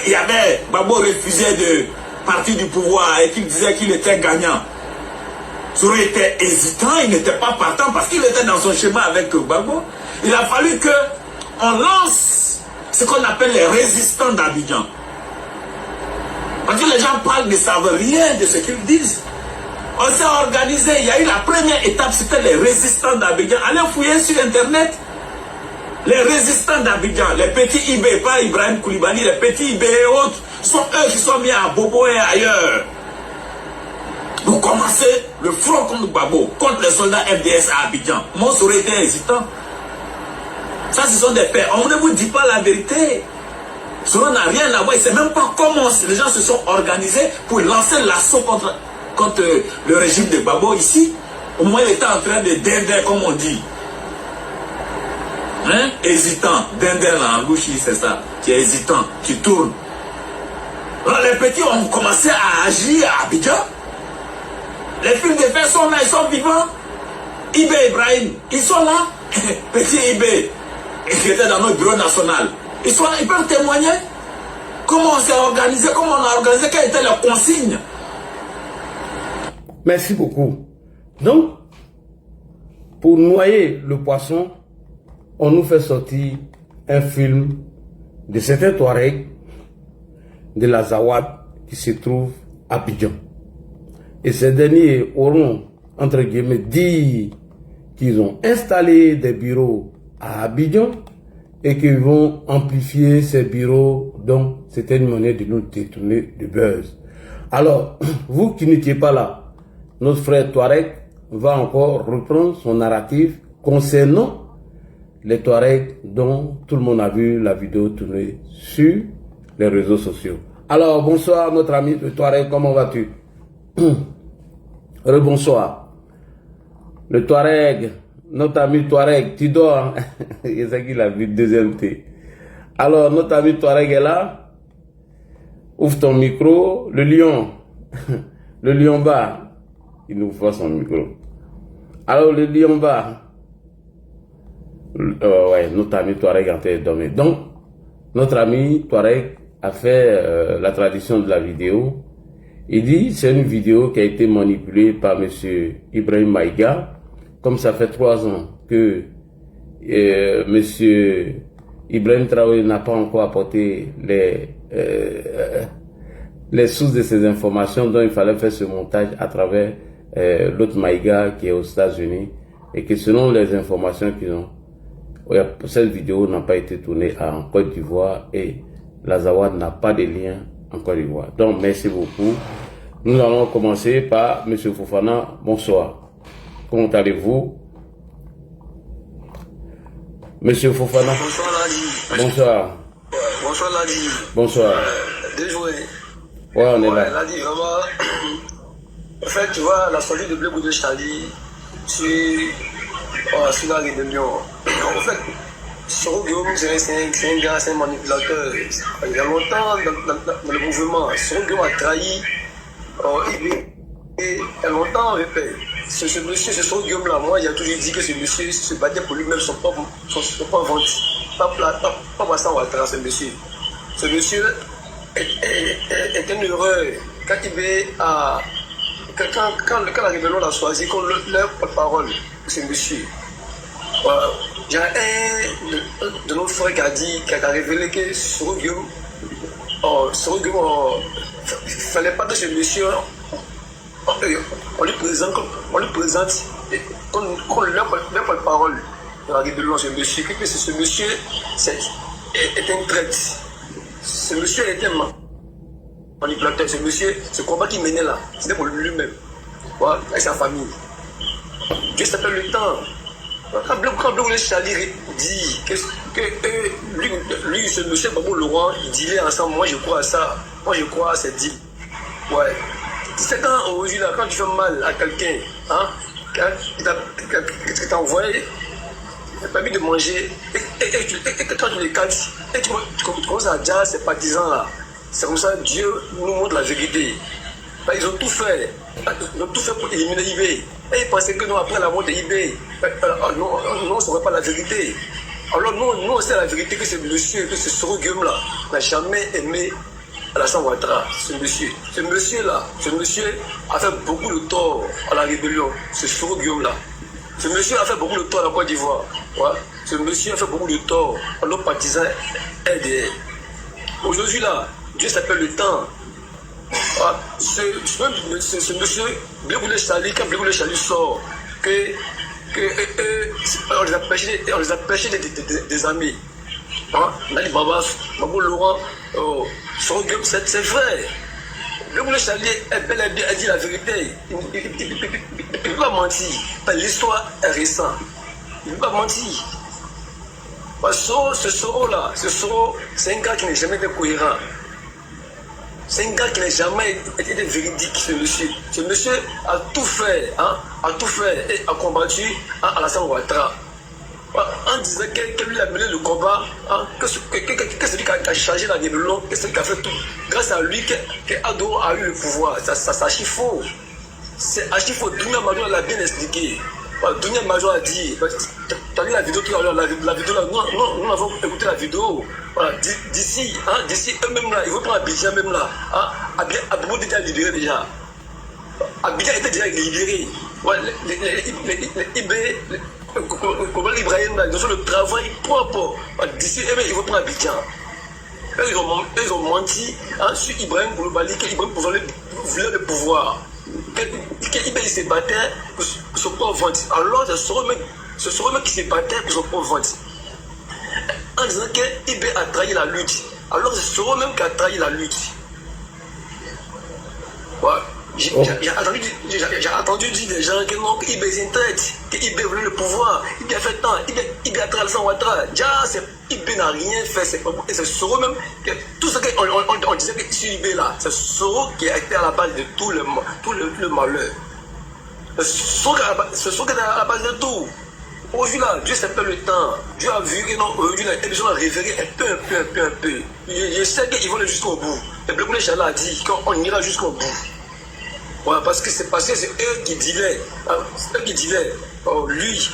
il y avait Gbagbo refusait de partir du pouvoir et qu'il disait qu'il était gagnant, Soro était hésitant, il n'était pas partant parce qu'il était dans son schéma avec Gbagbo. Il a fallu qu'on lance ce qu'on appelle les résistants d'Abidjan. Parce que les gens parlent, ne savent rien de ce qu'ils disent. On s'est organisé, il y a eu la première étape, c'était les résistants d'Abidjan. Allez fouiller sur Internet. Les résistants d'Abidjan, les petits IB, pas Ibrahim Koulibaly, les petits IB et autres, sont eux qui sont mis à Bobo et ailleurs. Pour commencer le front contre Gbagbo, contre les soldats FDS à Abidjan. Mon Soro était hésitant. Ça, ce sont des faits. On ne vous dit pas la vérité. Soro n'a rien à voir. Il ne sait même pas comment les gens se sont organisés pour lancer l'assaut contre le régime de Gbagbo ici. Au moins, il était en train de dindin, comme on dit. Hein? Hésitant. Dindin, là, en bouche, c'est ça. Qui est hésitant, qui tourne. Alors, les petits ont commencé à agir à Abidjan. Les films de faits sont là, ils sont vivants. Ibé Ibrahim, ils sont là. Petit Ibé, qui était dans notre bureau national. Ils sont là, ils peuvent témoigner. Comment on s'est organisé, comment on a organisé, quelles étaient leurs consignes. Merci beaucoup. Donc, pour noyer le poisson, on nous fait sortir un film de certains Touaregs de la Zawad qui se trouve à Abidjan. Et ces derniers auront, entre guillemets, dit qu'ils ont installé des bureaux à Abidjan et qu'ils vont amplifier ces bureaux. Donc, c'était une manière de nous détourner du buzz. Alors, vous qui n'étiez pas là, notre frère Touareg va encore reprendre son narratif concernant les Touaregs dont tout le monde a vu la vidéo tournée sur les réseaux sociaux. Alors, bonsoir notre ami le Touareg, comment vas-tu? Rebonsoir. Le Touareg, notre ami Touareg, tu dors. C'est ça qu'il a vu, deuxième thé. Alors, notre ami Touareg est là. Ouvre ton micro. Le lion. Le lion bas. Il nous voit son micro. Alors, le lion bas. Ouais, notre ami Touareg est en train de dormir. Donc, notre ami Touareg a fait la traduction de la vidéo. Il dit c'est une vidéo qui a été manipulée par M. Ibrahim Maïga. Comme ça fait 3 ans que M. Ibrahim Traoré n'a pas encore apporté les sources de ces informations dont il fallait faire ce montage à travers l'autre Maïga qui est aux États-Unis. Et que selon les informations qu'ils ont, cette vidéo n'a pas été tournée en Côte d'Ivoire et la Zawad n'a pas de lien en Côte d'Ivoire. Donc, merci beaucoup. Nous allons commencer par M. Fofana. Bonsoir. Comment allez-vous? M. Fofana. Bonsoir, Ladi. Bonsoir. Bonsoir, Ladi. Bonsoir. Déjoué. Ouais, on est là. Ladi, vraiment. En fait, tu vois, la sortie de Blé Boudé Chali sur la rébellion. En fait, Soro Guillaume, c'est un gars, c'est un manipulateur. Il y a longtemps dans le mouvement, Soro Guillaume a trahi il y a longtemps. Ce monsieur, ce Soro Guillaume là, moi, il a toujours dit que ce monsieur se battait pour lui-même, son propre ventre. Pas Vincent Ouattara, ce monsieur. Ce monsieur est une erreur. Quand la rébellion l'a choisi, qu'on leur porte-parole, ce monsieur. Il y a un de nos frères qui a révélé que Soro Guillaume, il ne fallait pas que ce monsieur, on lui présente qu'on leur porte-parole de la rébellion, ce monsieur. Que ce monsieur est un traître. Ce monsieur était un manipulateur. Ce monsieur, ce combat qu'il menait là, c'était pour lui-même, voilà, avec sa famille. Dieu s'appelle le temps. Quand Blaise Chali dit que lui, ce monsieur Babou Laurent, il disait ensemble, moi je crois à ça, moi je crois à cette deal. Ouais. C'est quand aujourd'hui là, quand tu fais mal à quelqu'un, hein, quand t'as envoyé, t'as permis de manger, et que toi tu les casses, et tu commences à dire à ces partisans là, c'est comme ça Dieu nous montre la vérité. Ils ont tout fait. Ils ont tout fait pour éliminer eBay. Et ils pensaient que nous, après la mort de eBay, nous, on ne saurait pas la vérité. Alors nous, on sait la vérité que ce monsieur, que ce Soro Guillaume là, n'a jamais aimé Alassane Ouattara. Ce monsieur-là, ce monsieur a fait beaucoup de tort à la rébellion. Ce Soro Guillaume là. Ce monsieur a fait beaucoup de tort à la Côte d'Ivoire. Ouais. Ce monsieur a fait beaucoup de tort à nos partisans RDR. Aujourd'hui là, Dieu s'appelle le temps. Ah, ce monsieur, Blaise Chali, quand Blaise Chali sort, on les a pêchés des amis. Hein? Nali Babas, Babou Laurent, Soro Guillaume, c'est vrai. Blaise Chali est bel et bien a dit la vérité. Il ne peut pas mentir. L'histoire est récente. Il ne peut pas mentir. Ce Soro-là, c'est un gars qui n'est jamais été cohérent. C'est un gars qui n'a jamais été véridique, ce monsieur. Ce monsieur a tout fait, hein, et a combattu Alassane Ouattara. En disant que lui a mené le combat, hein, que celui qui a chargé la rébellion, que celui qui a fait tout. Grâce à lui, que Ado a eu le pouvoir. Ça c'est archi faux. C'est archi faux. Dounia Major l'a bien expliqué. Dounia Major a dit, tu as vu la vidéo tout à l'heure, la vidéo là, nous avons écouté la vidéo. Voilà, d'ici eux-mêmes là, ils vont prendre Abidjan même là. Hein, Abidjan était déjà libéré déjà. Abidjan était déjà libéré. Ouais, les IB, le Ibrahim là, ils ont fait le travail propre. D'ici eux-mêmes, ils vont prendre Abidjan. Ils ont menti, hein, sur Ibrahim Koulibaly, qu'Ibrahim voulait le pouvoir. Qu'Ibrahim s'est battu pour son propre ventre. Alors, ce sera même qui s'est battu pour son propre ventre. En disant que IB a trahi la lutte. Alors c'est Soro même qui a trahi la lutte. Ouais. J'ai entendu dire des gens que non, que IB est une traite, que IB voulait le pouvoir, IB a fait tant, IB a trahi Alassane Ouattara. Déjà, IB n'a rien fait, c'est Soro même, que tout ce qu'on disait que sur IB là, c'est Soro qui a été à la base de tout le malheur. C'est Soro qui est à la base de tout. Aujourd'hui là, Dieu s'appelle le temps. Dieu a vu que non, aujourd'hui là, ils ont révéré un peu. Je sais qu'ils vont aller jusqu'au bout. Et Blaise Chali a dit qu'on ira jusqu'au bout. Ouais, parce que c'est passé, c'est eux qui disaient. Hein, c'est eux qui disaient. Oh, lui,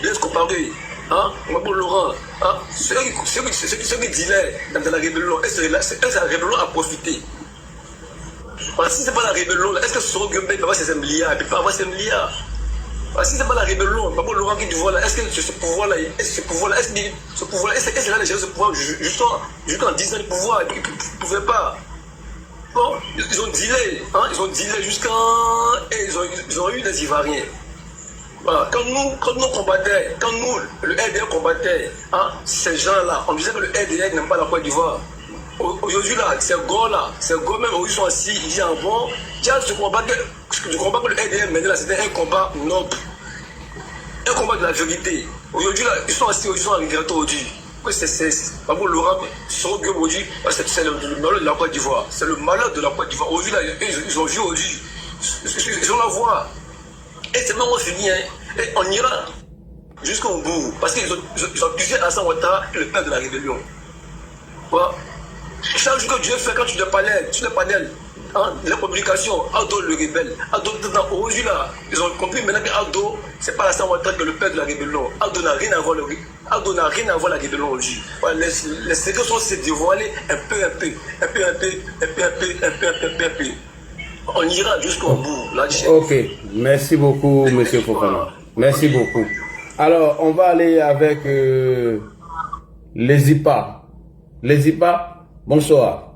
Blaise Compaoré, hein, Babou Laurent, hein, ceux qui disaient dans la rébellion, est-ce que la rébellion a profité? Parce que si ce n'est pas la rébellion, est-ce que Soro Guillaume peut avoir ses milliards? Il ne peut pas avoir ses milliards. Si c'est pas la rébellion, Babou Laurent qui dit voilà, est-ce que ce pouvoir-là, est-ce qu'il a géré ce pouvoir jusqu'en 10 ans de pouvoir, il ne pouvait pas. Bon, ils ont dealé, hein, jusqu'à. Et ils ont eu des Ivoiriens. Voilà. Quand nous combattait, quand nous, le RDR combattait, hein, ces gens-là, on disait que le RDR n'aime pas la Côte d'Ivoire. Aujourd'hui, là, ces gars même, où ils sont assis, ils disent bon, tiens, ce combat que le RDR menait là, c'était un combat noble. Un combat de la vérité. Aujourd'hui, là, ils sont assis, ils sont en regrettant aujourd'hui. C'est Babou Laurent, Soro Guillaume aujourd'hui, c'est le malheur de la Côte d'Ivoire. C'est le malheur de la Côte d'Ivoire. Aujourd'hui, là, ils ont vu aujourd'hui. Ils ont la voix. Et c'est même fini, hein. Et on ira jusqu'au bout. Parce qu'ils ont accusé Alassane Ouattara, le père de la rébellion. Voilà. Chaque jour que Dieu fait, quand tu le panel, hein, les publications, Aldo le rebelle, Aldo aujourd'hui là, ils ont compris maintenant que Aldo, c'est pas Alassane Ouattara que le père de la rébellion. Aldo n'a rien à voir la rébellion aujourd'hui. Voilà, les secrets sont se dévoilés un peu. On ira jusqu'au bout. Là, ok, merci beaucoup, monsieur Fofana. Merci beaucoup. Alors, on va aller avec les IPA. Les IPA, bonsoir.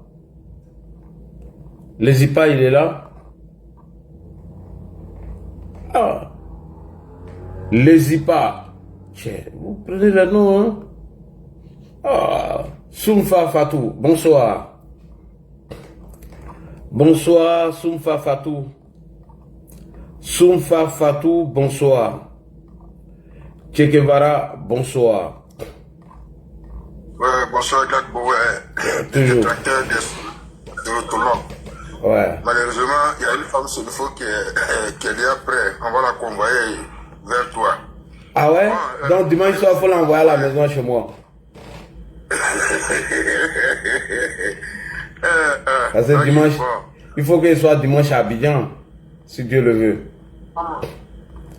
Les IPA, il est là. Ah. Les IPA. Tiens, vous prenez le nom, hein? Ah. Soumfa Fatou, bonsoir. Bonsoir, Soumfa Fatou. Soumfa Fatou, bonsoir. Che Guevara, bonsoir. Ouais, bonsoir, Gagbo, ouais. Toujours. Tracteur de l'autologue. Ouais. Malheureusement, il y a une femme sur le faux qui est déjà prête. On va la convoyer vers toi. Ah ouais? Donc dimanche soir, il faut l'envoyer à la maison chez moi. Parce que dimanche, il faut qu'il soit dimanche à Abidjan, si Dieu le veut.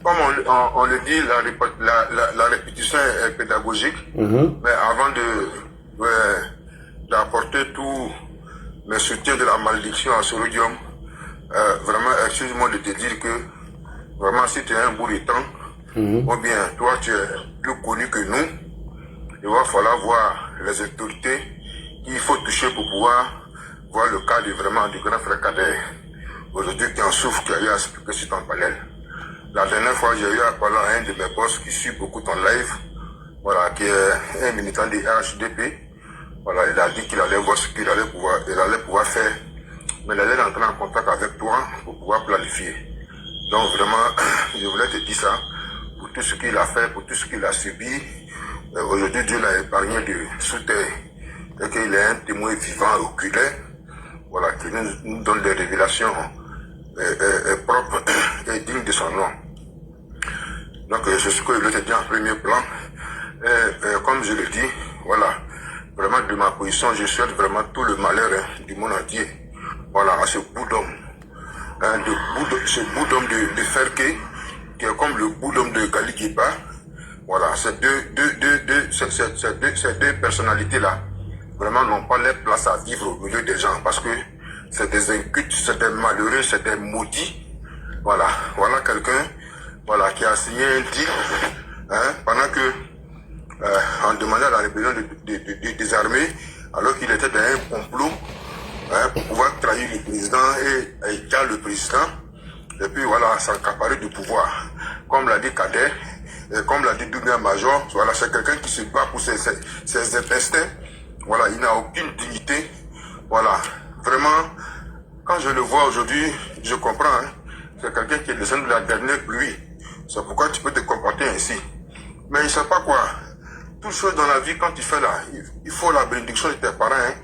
Comme on le dit, la répétition est pédagogique, mais avant d'apporter tous mes soutiens de la malédiction à ce rhodium, vraiment, excuse-moi de te dire que, vraiment, si tu es un bout de temps, ou bien toi, tu es plus connu que nous, il va falloir voir les autorités qu'il faut toucher pour pouvoir voir le cas du grand frère Kader, aujourd'hui qui en souffre, qui a eu à expliquer sur ton panel. La dernière fois, j'ai eu à parler à un de mes boss qui suit beaucoup ton live, voilà, qui est un militant du RHDP. Voilà, il a dit qu'il allait voir ce qu'il allait pouvoir faire, mais il allait entrer en contact avec toi pour pouvoir planifier. Donc vraiment, je voulais te dire ça, pour tout ce qu'il a fait, pour tout ce qu'il a subi. Aujourd'hui, Dieu l'a épargné de sous-terre, et qu'il est un témoin vivant, oculaire, voilà, qui nous donne des révélations propres et dignes de son nom. Donc, c'est ce que je voulais te dire en premier plan. Comme je le dis, voilà, vraiment de ma position, je souhaite vraiment tout le malheur du monde entier. Voilà, à ce bout d'homme. Ce bout d'homme de Ferké, qui est comme le bout d'homme de Galikiba. Voilà, ces deux personnalités-là, vraiment n'ont pas leur place à vivre au milieu des gens, parce que c'est des incultes, c'est des malheureux, c'est des maudits. Voilà, voilà quelqu'un, voilà, qui a signé un deal, pendant que on demandait à la rébellion de désarmer, alors qu'il était dans un complot pour pouvoir trahir le président et égaler le président, et puis voilà, s'accaparer du pouvoir. Comme l'a dit Kader, et comme l'a dit Doumbia Major, voilà, c'est quelqu'un qui se bat pour ses intestins. Voilà, il n'a aucune dignité. Voilà, vraiment, quand je le vois aujourd'hui, je comprends. C'est quelqu'un qui est descendu de la dernière pluie. C'est pourquoi tu peux te comporter ainsi. Mais il ne sait pas quoi. Toute chose dans la vie, quand tu fais là, il faut la bénédiction de tes parents,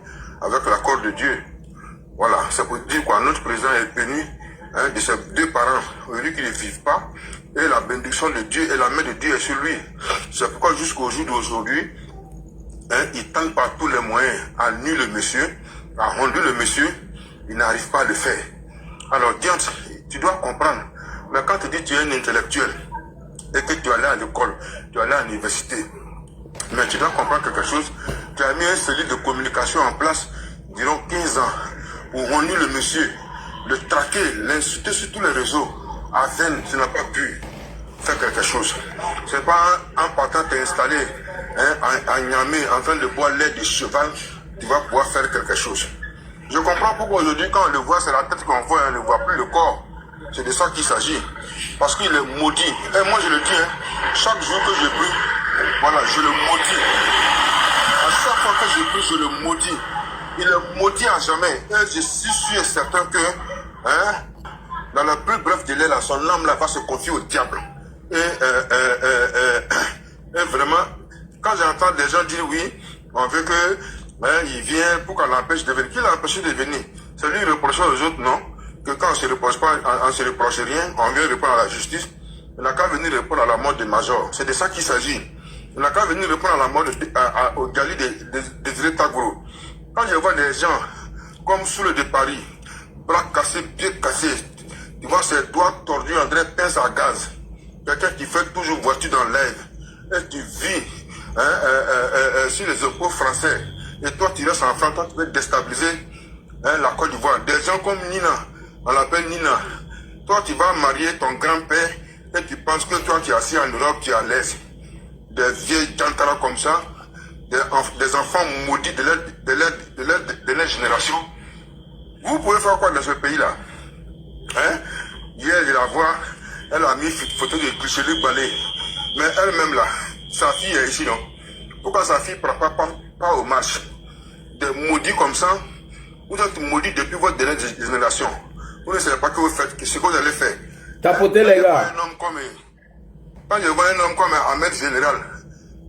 avec l'accord de Dieu. Voilà, c'est pour dire quoi, notre président est venu de ses deux parents, aujourd'hui qui ne vivent pas, et la bénédiction de Dieu et la main de Dieu est sur lui. C'est pourquoi jusqu'au jour d'aujourd'hui, il tente par tous les moyens à nuire le monsieur, à rendre le monsieur, il n'arrive pas à le faire. Alors, Diant, tu dois comprendre, mais quand tu dis que tu es un intellectuel, et que tu allais à l'école, tu allais à l'université, mais tu dois comprendre quelque chose, tu as mis un cellule de communication en place, durant 15 ans, pour rendre le monsieur, le traquer, l'insulter sur tous les réseaux. À Zen, tu n'as pas pu faire quelque chose. C'est pas en partant t'installer à Niamey en train de boire lait de cheval, tu vas pouvoir faire quelque chose. Je comprends pourquoi aujourd'hui, quand on le voit, c'est la tête qu'on voit, on ne voit plus le corps. C'est de ça qu'il s'agit. Parce qu'il est maudit. Et moi, je le dis, chaque jour que je prie, voilà, je le maudis. À chaque fois que je prie, je le maudis. Il est maudit à jamais. Et je suis sûr et certain que, dans le plus bref délai, là, son âme là, va se confier au diable. Et vraiment, quand j'entends des gens dire oui, on veut que il vient pour qu'on l'empêche de venir. Qui l'a empêché de venir? C'est lui reprochant aux autres, non? Que quand on ne se reproche pas, on ne se reproche rien, on vient répondre à la justice. Il n'a qu'à venir répondre à la mort des majors. C'est de ça qu'il s'agit. Il n'a qu'à venir répondre à la mort au Gali des États gros. Quand je vois des gens comme Soule de Paris, bras cassés, pieds cassés, tu vois ses doigts tordus, André pince à gaz. Quelqu'un qui fait toujours voiture dans l'air. Et tu vis sur les impôts français. Et toi, tu restes en France, toi, tu veux déstabiliser la Côte d'Ivoire. Des gens comme Nina, on l'appelle Nina. Toi, tu vas marier ton grand-père et tu penses que toi, tu es assis en Europe, tu es à l'aise. Des vieilles jantaras comme ça, des enfants maudits de leur génération. Vous pouvez faire quoi dans ce pays-là? Hier, je la vois, elle a mis photo de Cliché-Luc Balé. Mais elle-même là, sa fille est ici, non? Pourquoi sa fille ne prend pas au marche? Des maudits comme ça, vous êtes maudits depuis votre dernière génération. Vous ne savez pas que vous faites, ce que vous allez faire. Tapotez les gars. Quand je vois un homme comme Ahmed Général,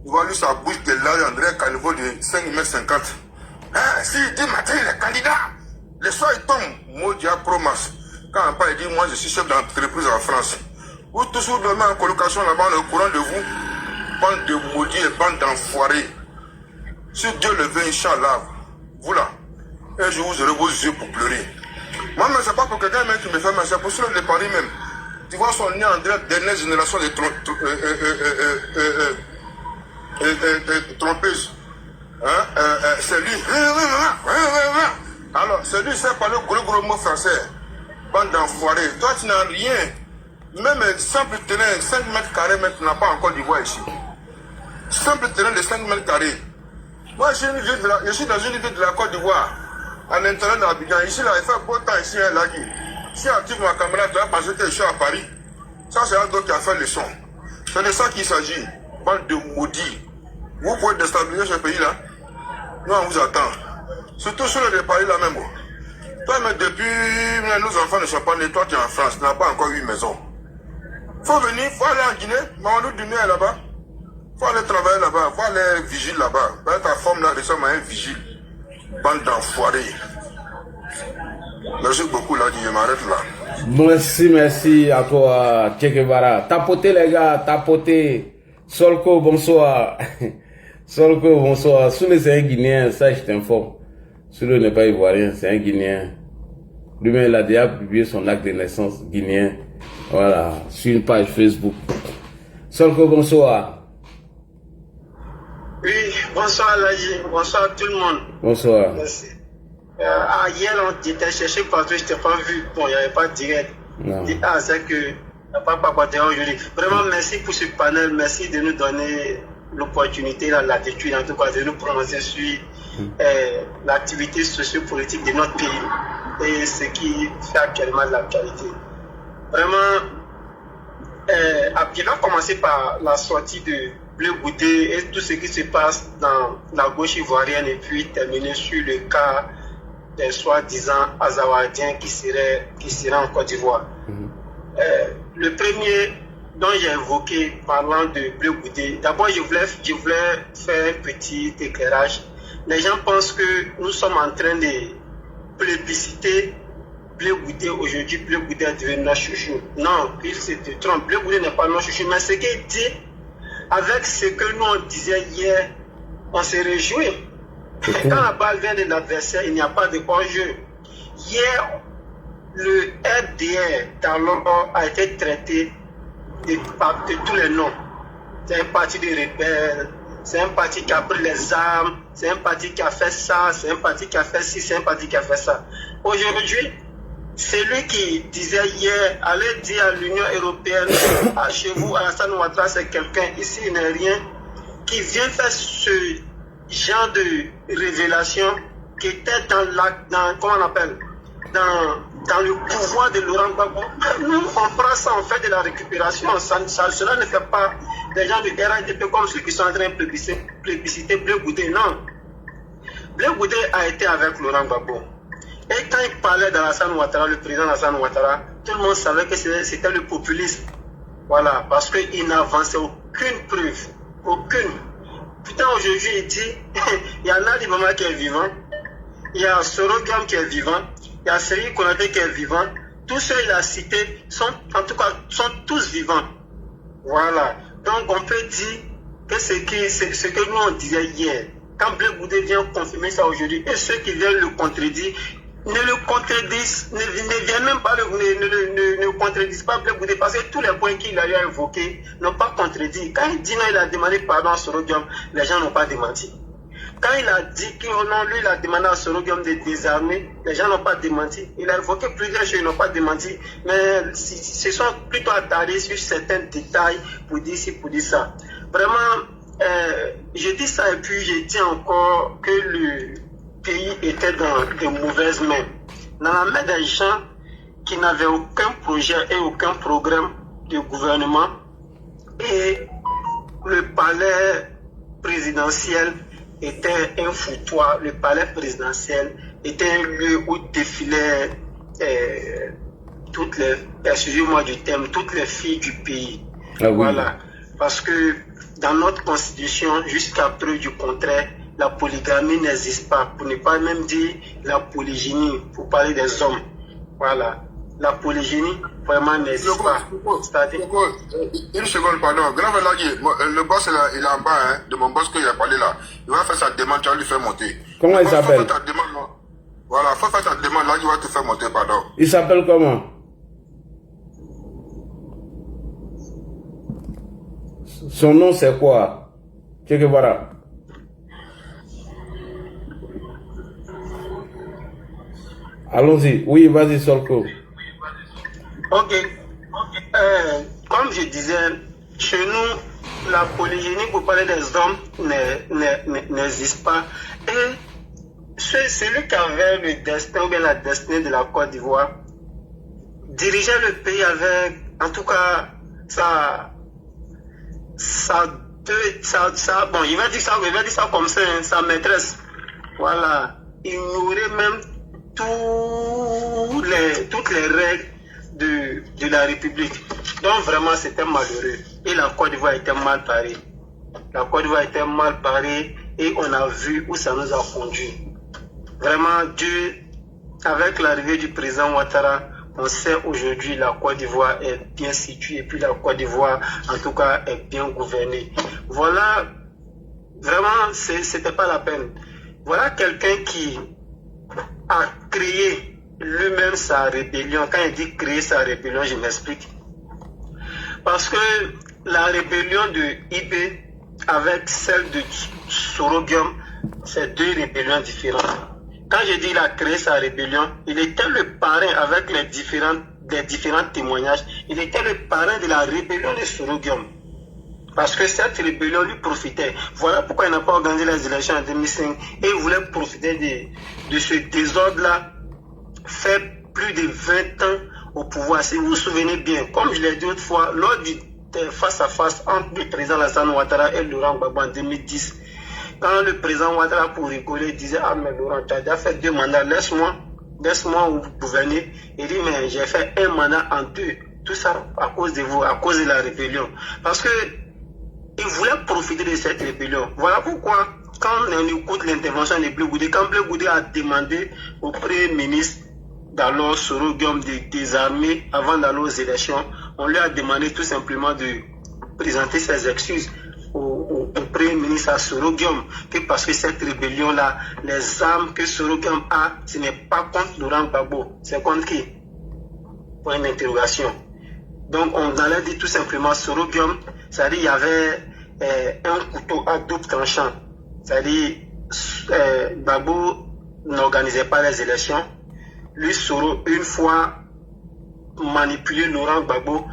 je vois lui sa bouche de là, André Caniveau de 5,50 m. S'il dit matin il est candidat, le soir il tombe, Modia Promas. Quand on parle, il dit moi je suis chef d'entreprise en France. Vous tous vous dormez en colocation là-bas, on est au courant de vous. Bande de maudits et bande d'enfoirés. Si Dieu le veut, Inch'Allah, vous là, un jour vous aurez vos yeux pour pleurer. Moi, mais c'est pas pour quelqu'un qui me fait, mais c'est pour ceux de Paris même. Tu vois son nez en dernière génération de trompeuses. C'est lui. Alors, c'est lui, c'est parler gros mot français. Bande d'enfoirés. Toi, tu n'as rien. Même un simple terrain, 5 mètres carrés, mais tu n'as pas encore d'Ivoire ici. Simple terrain de 5 mètres carrés. Moi, je suis dans une ville de la Côte d'Ivoire, à l'intérieur de l'Abidjan. Ici, là, il fait beau temps ici, là. Si tu actives ma caméra, tu vas penser que je suis à Paris. Ça, c'est un d'autre qui a fait le son. C'est de ça qu'il s'agit. Bande de maudits. Vous pouvez déstabiliser ce pays-là. Nous, on vous attend. Surtout sur le Paris, là même. Toi, mais depuis, nos enfants ne sont pas nés. Toi, tu es en France. Tu n'as pas encore 8 maisons. Faut venir, faut aller en Guinée. Mamadou Dumé est là-bas. Faut aller travailler là-bas. Faut aller vigile là-bas. Ta forme là ressemble à un vigile. Bande d'enfoirés. Merci beaucoup, là, je m'arrête là. Merci à toi, Che Guevara. Tapotez, les gars, tapotez. Solko, bonsoir. Solko, bonsoir. Soule, c'est un Guinéen, ça, je t'informe. Soule n'est pas ivoirien, c'est un Guinéen. Lui-même, il a déjà publié son acte de naissance guinéen. Voilà, sur une page Facebook. Solko, bonsoir. Oui, bonsoir, Laji. Bonsoir tout le monde. Bonsoir. Merci. Hier, on était cherché partout, je t'ai pas vu. Bon, il n'y avait pas de direct. C'est que il n'y a pas aujourd'hui. Vraiment, merci pour ce panel. Merci de nous donner l'opportunité, la latitude, en tout cas, de nous prononcer sur l'activité sociopolitique de notre pays et ce qui fait actuellement de l'actualité. Vraiment, je vais commencer par la sortie de Bleu Goudé et tout ce qui se passe dans la gauche ivoirienne et puis terminer sur le cas des soi-disant Azawadiens qui seraient en Côte d'Ivoire. Le premier dont j'ai évoqué parlant de Bleu Goudé, d'abord je voulais faire un petit éclairage. Les gens pensent que nous sommes en train de plébisciter Bleu Goudé aujourd'hui. Bleu Goudé est devenu notre chouchou. Non, il se trompe. Bleu Goudé n'est pas notre chouchou, mais ce qu'il dit, avec ce que nous on disait hier, on se réjouit. Quand la balle vient de l'adversaire, il n'y a pas de hors-jeu. Hier, le RDR Talon a été traité de tous les noms. C'est un parti de rebelles, c'est un parti qui a pris les armes, c'est un parti qui a fait ça, c'est un parti qui a fait ci, c'est un parti qui a fait ça. Aujourd'hui, c'est lui qui disait hier, allez dire à l'Union européenne, chez vous, Alassane Ouattara, c'est quelqu'un, ici il n'est rien, qui vient faire ce genre de révélation qui était dans comment on appelle, dans le pouvoir de Laurent Gbagbo. Nous, on prend ça, on fait de la récupération, cela ne fait pas des gens de RADP comme ceux qui sont en train de plébisciter Bleu Goudé, non. Bleu Goudé a été avec Laurent Gbagbo. Et quand il parlait d'Alassane Ouattara, le président Alassane Ouattara, tout le monde savait que c'était le populisme. Voilà, parce qu'il n'avançait aucune preuve, aucune. Putain, aujourd'hui, il dit, il y en a Libama qui est vivant, il y a Sorogam qui est vivant, il y a Seri Konaté qui est vivant. Tous ceux qu'il a cités sont, en tout cas, sont tous vivants. Voilà. Donc on peut dire que ce que nous on disait hier, quand Blé Goudé vient confirmer ça aujourd'hui, et ceux qui viennent le contredire, ne le contredisent, ne viennent même pas ne contredisent pas Blé Goudé, parce que tous les points qu'il a eu à évoquer n'ont pas contredit. Quand il dit non, il a demandé pardon à Sorogium, les gens n'ont pas démenti. Quand il a dit que non, lui, il a demandé à Sorogium de désarmer, les gens n'ont pas démenti. Il a évoqué plusieurs choses, ils n'ont pas démenti. Mais ce sont plutôt attardés sur certains détails pour dire ci, pour dire ça. Vraiment, je dis ça et puis je dis encore que le pays était dans de mauvaises mains. Dans la main des gens qui n'avaient aucun projet et aucun programme de gouvernement. Et le palais présidentiel était un foutoir. Le palais présidentiel était un lieu où défilaient toutes les, excusez-moi du terme, toutes les filles du pays. Ah oui. Voilà. Parce que dans notre constitution, jusqu'à preuve du contraire, la polygamie n'existe pas. Pour ne pas même dire la polygynie, pour parler des hommes. Voilà. La polygynie, vraiment n'existe pas. Une seconde, pardon. Le boss, il est en bas, hein, de mon boss qu'il a parlé là. Il va faire sa demande, tu vas lui faire monter. Comment il s'appelle? Voilà, il faut faire sa demande là, il va te faire monter, pardon. Il s'appelle comment? Son nom c'est quoi? Che Guevara. Allons-y. Oui, vas-y, Solko. Ok. Comme je disais, chez nous, la polygynie, pour parler des hommes, n'existe pas. Et celui qui avait le destin ou bien la destinée de la Côte d'Ivoire dirigeait le pays avec, en tout cas, bon, il va dire ça comme ça, hein, sa maîtresse. Voilà. Ignorer même toutes les règles de la République. Donc vraiment c'était malheureux. Et la Côte d'Ivoire était mal parée. La Côte d'Ivoire était mal parée et on a vu où ça nous a conduit. Vraiment Dieu, avec l'arrivée du président Ouattara, on sait aujourd'hui la Côte d'Ivoire est bien située et puis la Côte d'Ivoire en tout cas est bien gouvernée. Voilà, vraiment c'était pas la peine. Voilà quelqu'un qui a créé lui-même sa rébellion. Quand il dit créer sa rébellion, je m'explique. Parce que la rébellion de IB avec celle de Sorogium, c'est deux rébellions différentes. Quand je dis il a créé sa rébellion, il était le parrain avec les différents témoignages. Il était le parrain de la rébellion de Sorogium. Parce que cette rébellion lui profitait. Voilà pourquoi il n'a pas organisé les élections en 2005. Et il voulait profiter de ce désordre-là, fait plus de 20 ans au pouvoir. Si vous vous souvenez bien, comme je l'ai dit autrefois, lors du face-à-face entre le président Alassane Ouattara et Laurent Gbagbo en 2010, quand le président Ouattara, pour rigoler, disait « Ah mais Laurent, tu as déjà fait 2 mandats, laisse-moi gouverner ». Il dit « Mais j'ai fait 1 mandat en 2. Tout ça à cause de vous, à cause de la rébellion. » Parce que il voulait profiter de cette rébellion. Voilà pourquoi, quand on écoute l'intervention de Blé Goudé, quand Blé Goudé a demandé au Premier ministre d'alors Sorogium de désarmer avant d'aller aux élections, on lui a demandé tout simplement de présenter ses excuses au Premier ministre à Sorogium, que parce que cette rébellion-là, les armes que Sorogium a, ce n'est pas contre Laurent Gbagbo, c'est contre qui? Point d'interrogation. Donc on allait dire tout simplement Sorogium, c'est-à-dire il y avait un couteau à double tranchant. C'est-à-dire Gbagbo n'organisait pas les élections. Lui, Soro, une fois manipulé Laurent Gbagbo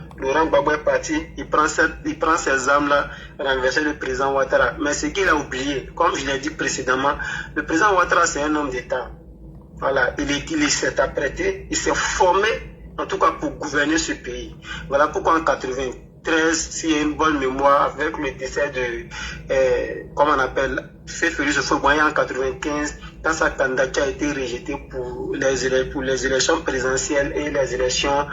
est parti, il prend ces armes-là, renverser le président Ouattara. Mais ce qu'il a oublié, comme je l'ai dit précédemment, le président Ouattara c'est un homme d'État. Voilà, il s'est apprêté, il s'est formé, en tout cas pour gouverner ce pays. Voilà pourquoi en 93, s'il y a une bonne mémoire, avec le décès de, comment on appelle, Félix Houphouët-Boigny en 95, quand sa candidature a été rejetée pour les élections présidentielles et les élections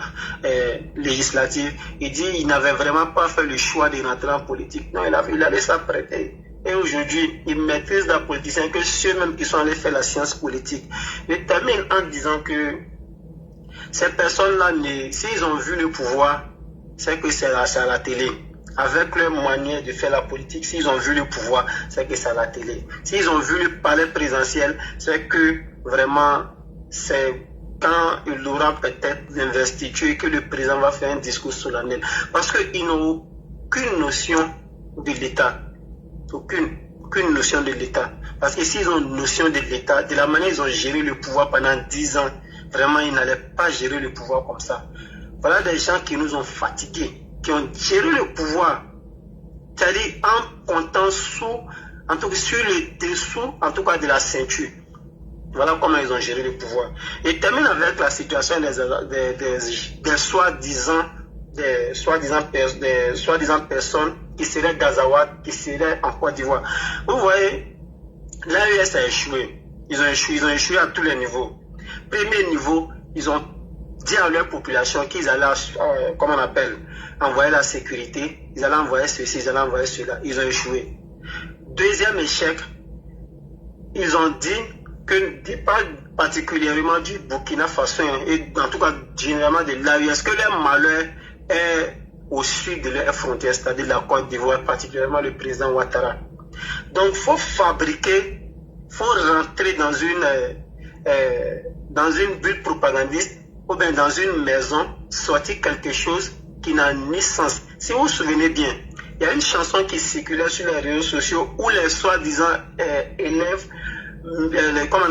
législatives, il dit qu'il n'avait vraiment pas fait le choix de rentrer en politique. Non, il allait s'apprêter. Et aujourd'hui, il maîtrise la politique que ceux-mêmes qui sont allés faire la science politique. Je termine en disant que ces personnes-là, s'ils ont vu le pouvoir, c'est que c'est à la télé. avec leur manière de faire la politique, s'ils ont vu le pouvoir, c'est que c'est à la télé. S'ils ont vu le palais présidentiel, c'est que vraiment, c'est quand il aura peut-être l'investiture et que le président va faire un discours solennel. Parce qu'ils n'ont aucune notion de l'État. Aucune notion de l'État. Parce que s'ils ont une notion de l'État, de la manière dont ils ont géré le pouvoir pendant 10 ans, vraiment, ils n'allaient pas gérer le pouvoir comme ça. Voilà des gens qui nous ont fatigués, qui ont géré le pouvoir, c'est-à-dire en comptant en tout cas sur les dessous, en tout cas de la ceinture. Voilà comment ils ont géré le pouvoir. Et termine avec la situation des soi-disant personnes qui seraient Gazaouat, qui seraient en Côte d'Ivoire. Vous voyez, l'AES a échoué. Ils ont échoué à tous les niveaux. Premier niveau, ils ont dit à leur population qu'ils allaient, comment on appelle, envoyer la sécurité, ils allaient envoyer ceci, ils allaient envoyer cela. Ils ont échoué. Deuxième échec, ils ont dit que, pas particulièrement du Burkina Faso, et en tout cas généralement de l'AES, que leur malheur est au sud de leur frontière, c'est-à-dire la Côte d'Ivoire, particulièrement le président Ouattara. Donc il faut fabriquer, il faut rentrer dans une bulle propagandiste ou bien dans une maison, sortir quelque chose qui n'a ni sens. Si vous vous souvenez bien, il y a une chanson qui circulait sur les réseaux sociaux où les soi-disant élèves,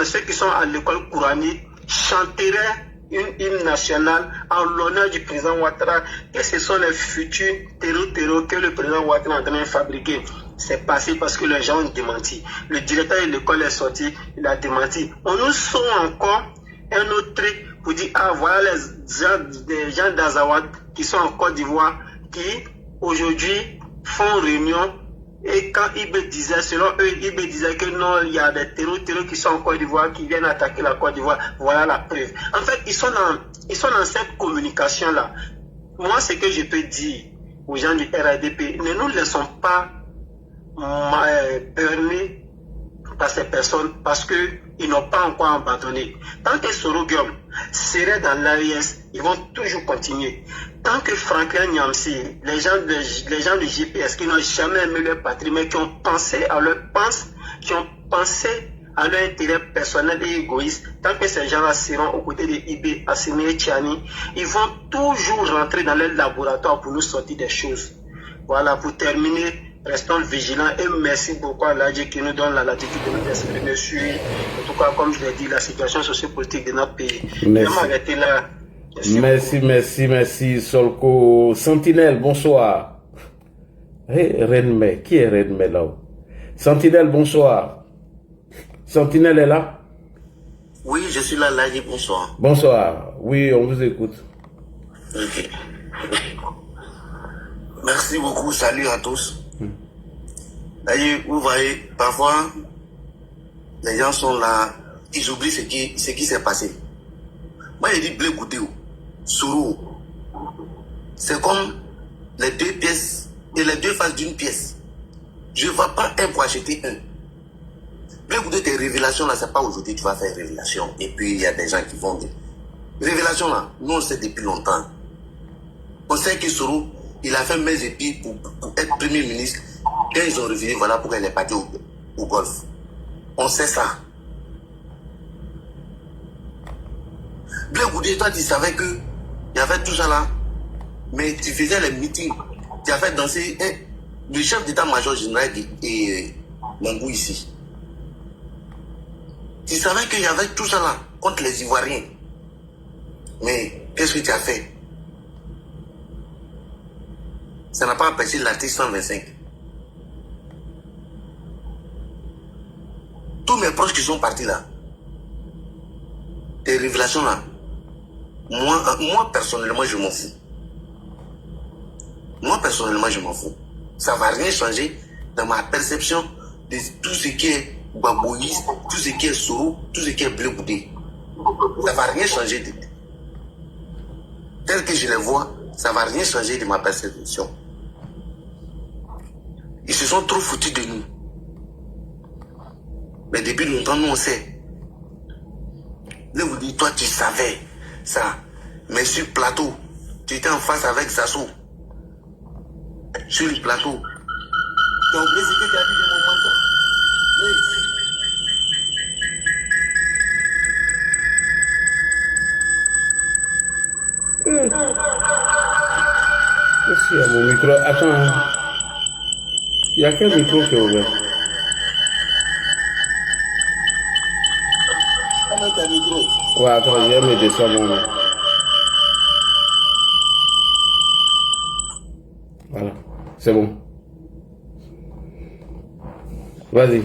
ceux qui sont à l'école coranique, chanteraient une hymne nationale en l'honneur du président Ouattara, et ce sont les futurs terreaux que le président Ouattara est en train de fabriquer. C'est passé parce que les gens ont démenti. Le directeur de l'école est sorti, il a démenti. On nous sort encore un autre truc pour dire, ah voilà les gens d'Azawad qui sont en Côte d'Ivoire, qui aujourd'hui font réunion. Et quand Ibé disait, selon eux, Ibé disait que non, il y a des terreaux qui sont en Côte d'Ivoire, qui viennent attaquer la Côte d'Ivoire. Voilà la preuve. En fait, ils sont dans cette communication-là. Moi, ce que je peux dire aux gens du RADP, ne nous laissons pas berner par ces personnes parce qu'ils n'ont pas encore abandonné. Tant que Sorogium serait dans l'AES, ils vont toujours continuer. Tant que Franklin Nyamsi, les gens du GPS qui n'ont jamais aimé leur patrie, mais qui ont pensé à leur intérêt personnel et égoïste, tant que ces gens-là seront aux côtés de Ibé, Assimi et Tchani, ils vont toujours rentrer dans leur laboratoire pour nous sortir des choses. Voilà, pour terminer, restons vigilants et merci beaucoup à l'ADJ qui nous donne la latitude de nous exprimer sur, en tout cas, comme je l'ai dit, la situation sociopolitique de notre pays. Merci. Arrêter là. Merci, Solko. Sentinelle, bonsoir. Hey, Renme, qui est Renme là-haut? Sentinelle, bonsoir. Sentinelle est là? Oui, je suis là, bonsoir. Bonsoir, oui, on vous écoute. Ok. Merci beaucoup, salut à tous. D'ailleurs, vous voyez, parfois, les gens sont là, ils oublient ce qui s'est passé. Moi, je dis Blé Goudéo, Sourou, c'est comme les deux pièces et les deux faces d'une pièce. Je ne vends pas un pour acheter un. Blé Goudéo, tes révélations là, c'est pas aujourd'hui que tu vas faire révélation. Et puis, il y a des gens qui vont dire. Révélation là, nous on sait depuis longtemps. On sait que Sourou, il a fait mes épis pour être Premier ministre. Quand ils ont revenu, voilà pourquoi il est parti au golf. On sait ça. Blé Goudé, toi tu savais que il y avait tout ça là, mais tu faisais les meetings, tu as fait danser le chef d'état-major général et Mangou ici. Tu savais qu'il y avait tout ça là contre les Ivoiriens. Mais qu'est-ce que tu as fait? Ça n'a pas empêché l'article 125. Tous mes proches qui sont partis là, tes révélations là, moi personnellement je m'en fous. Moi personnellement je m'en fous. Ça ne va rien changer dans ma perception de tout ce qui est Baboïs, tout ce qui est Soro, tout ce qui est Blé Goudé. Ça ne va rien changer. Tel que je les vois, ça ne va rien changer de ma perception. Ils se sont trop foutus de nous. Mais depuis longtemps, nous on sait. Là, vous dites, toi tu savais ça. Mais sur plateau, tu étais en face avec Sassou. sur le plateau. Tu as oublié ce que tu as dit de mon mentor. Qu'est-ce qu'il y a mon micro? Attends. Il y a quel micro qui est ouvert? Ouais, attends, j'ai mis des savons là. Voilà, c'est bon. Vas-y.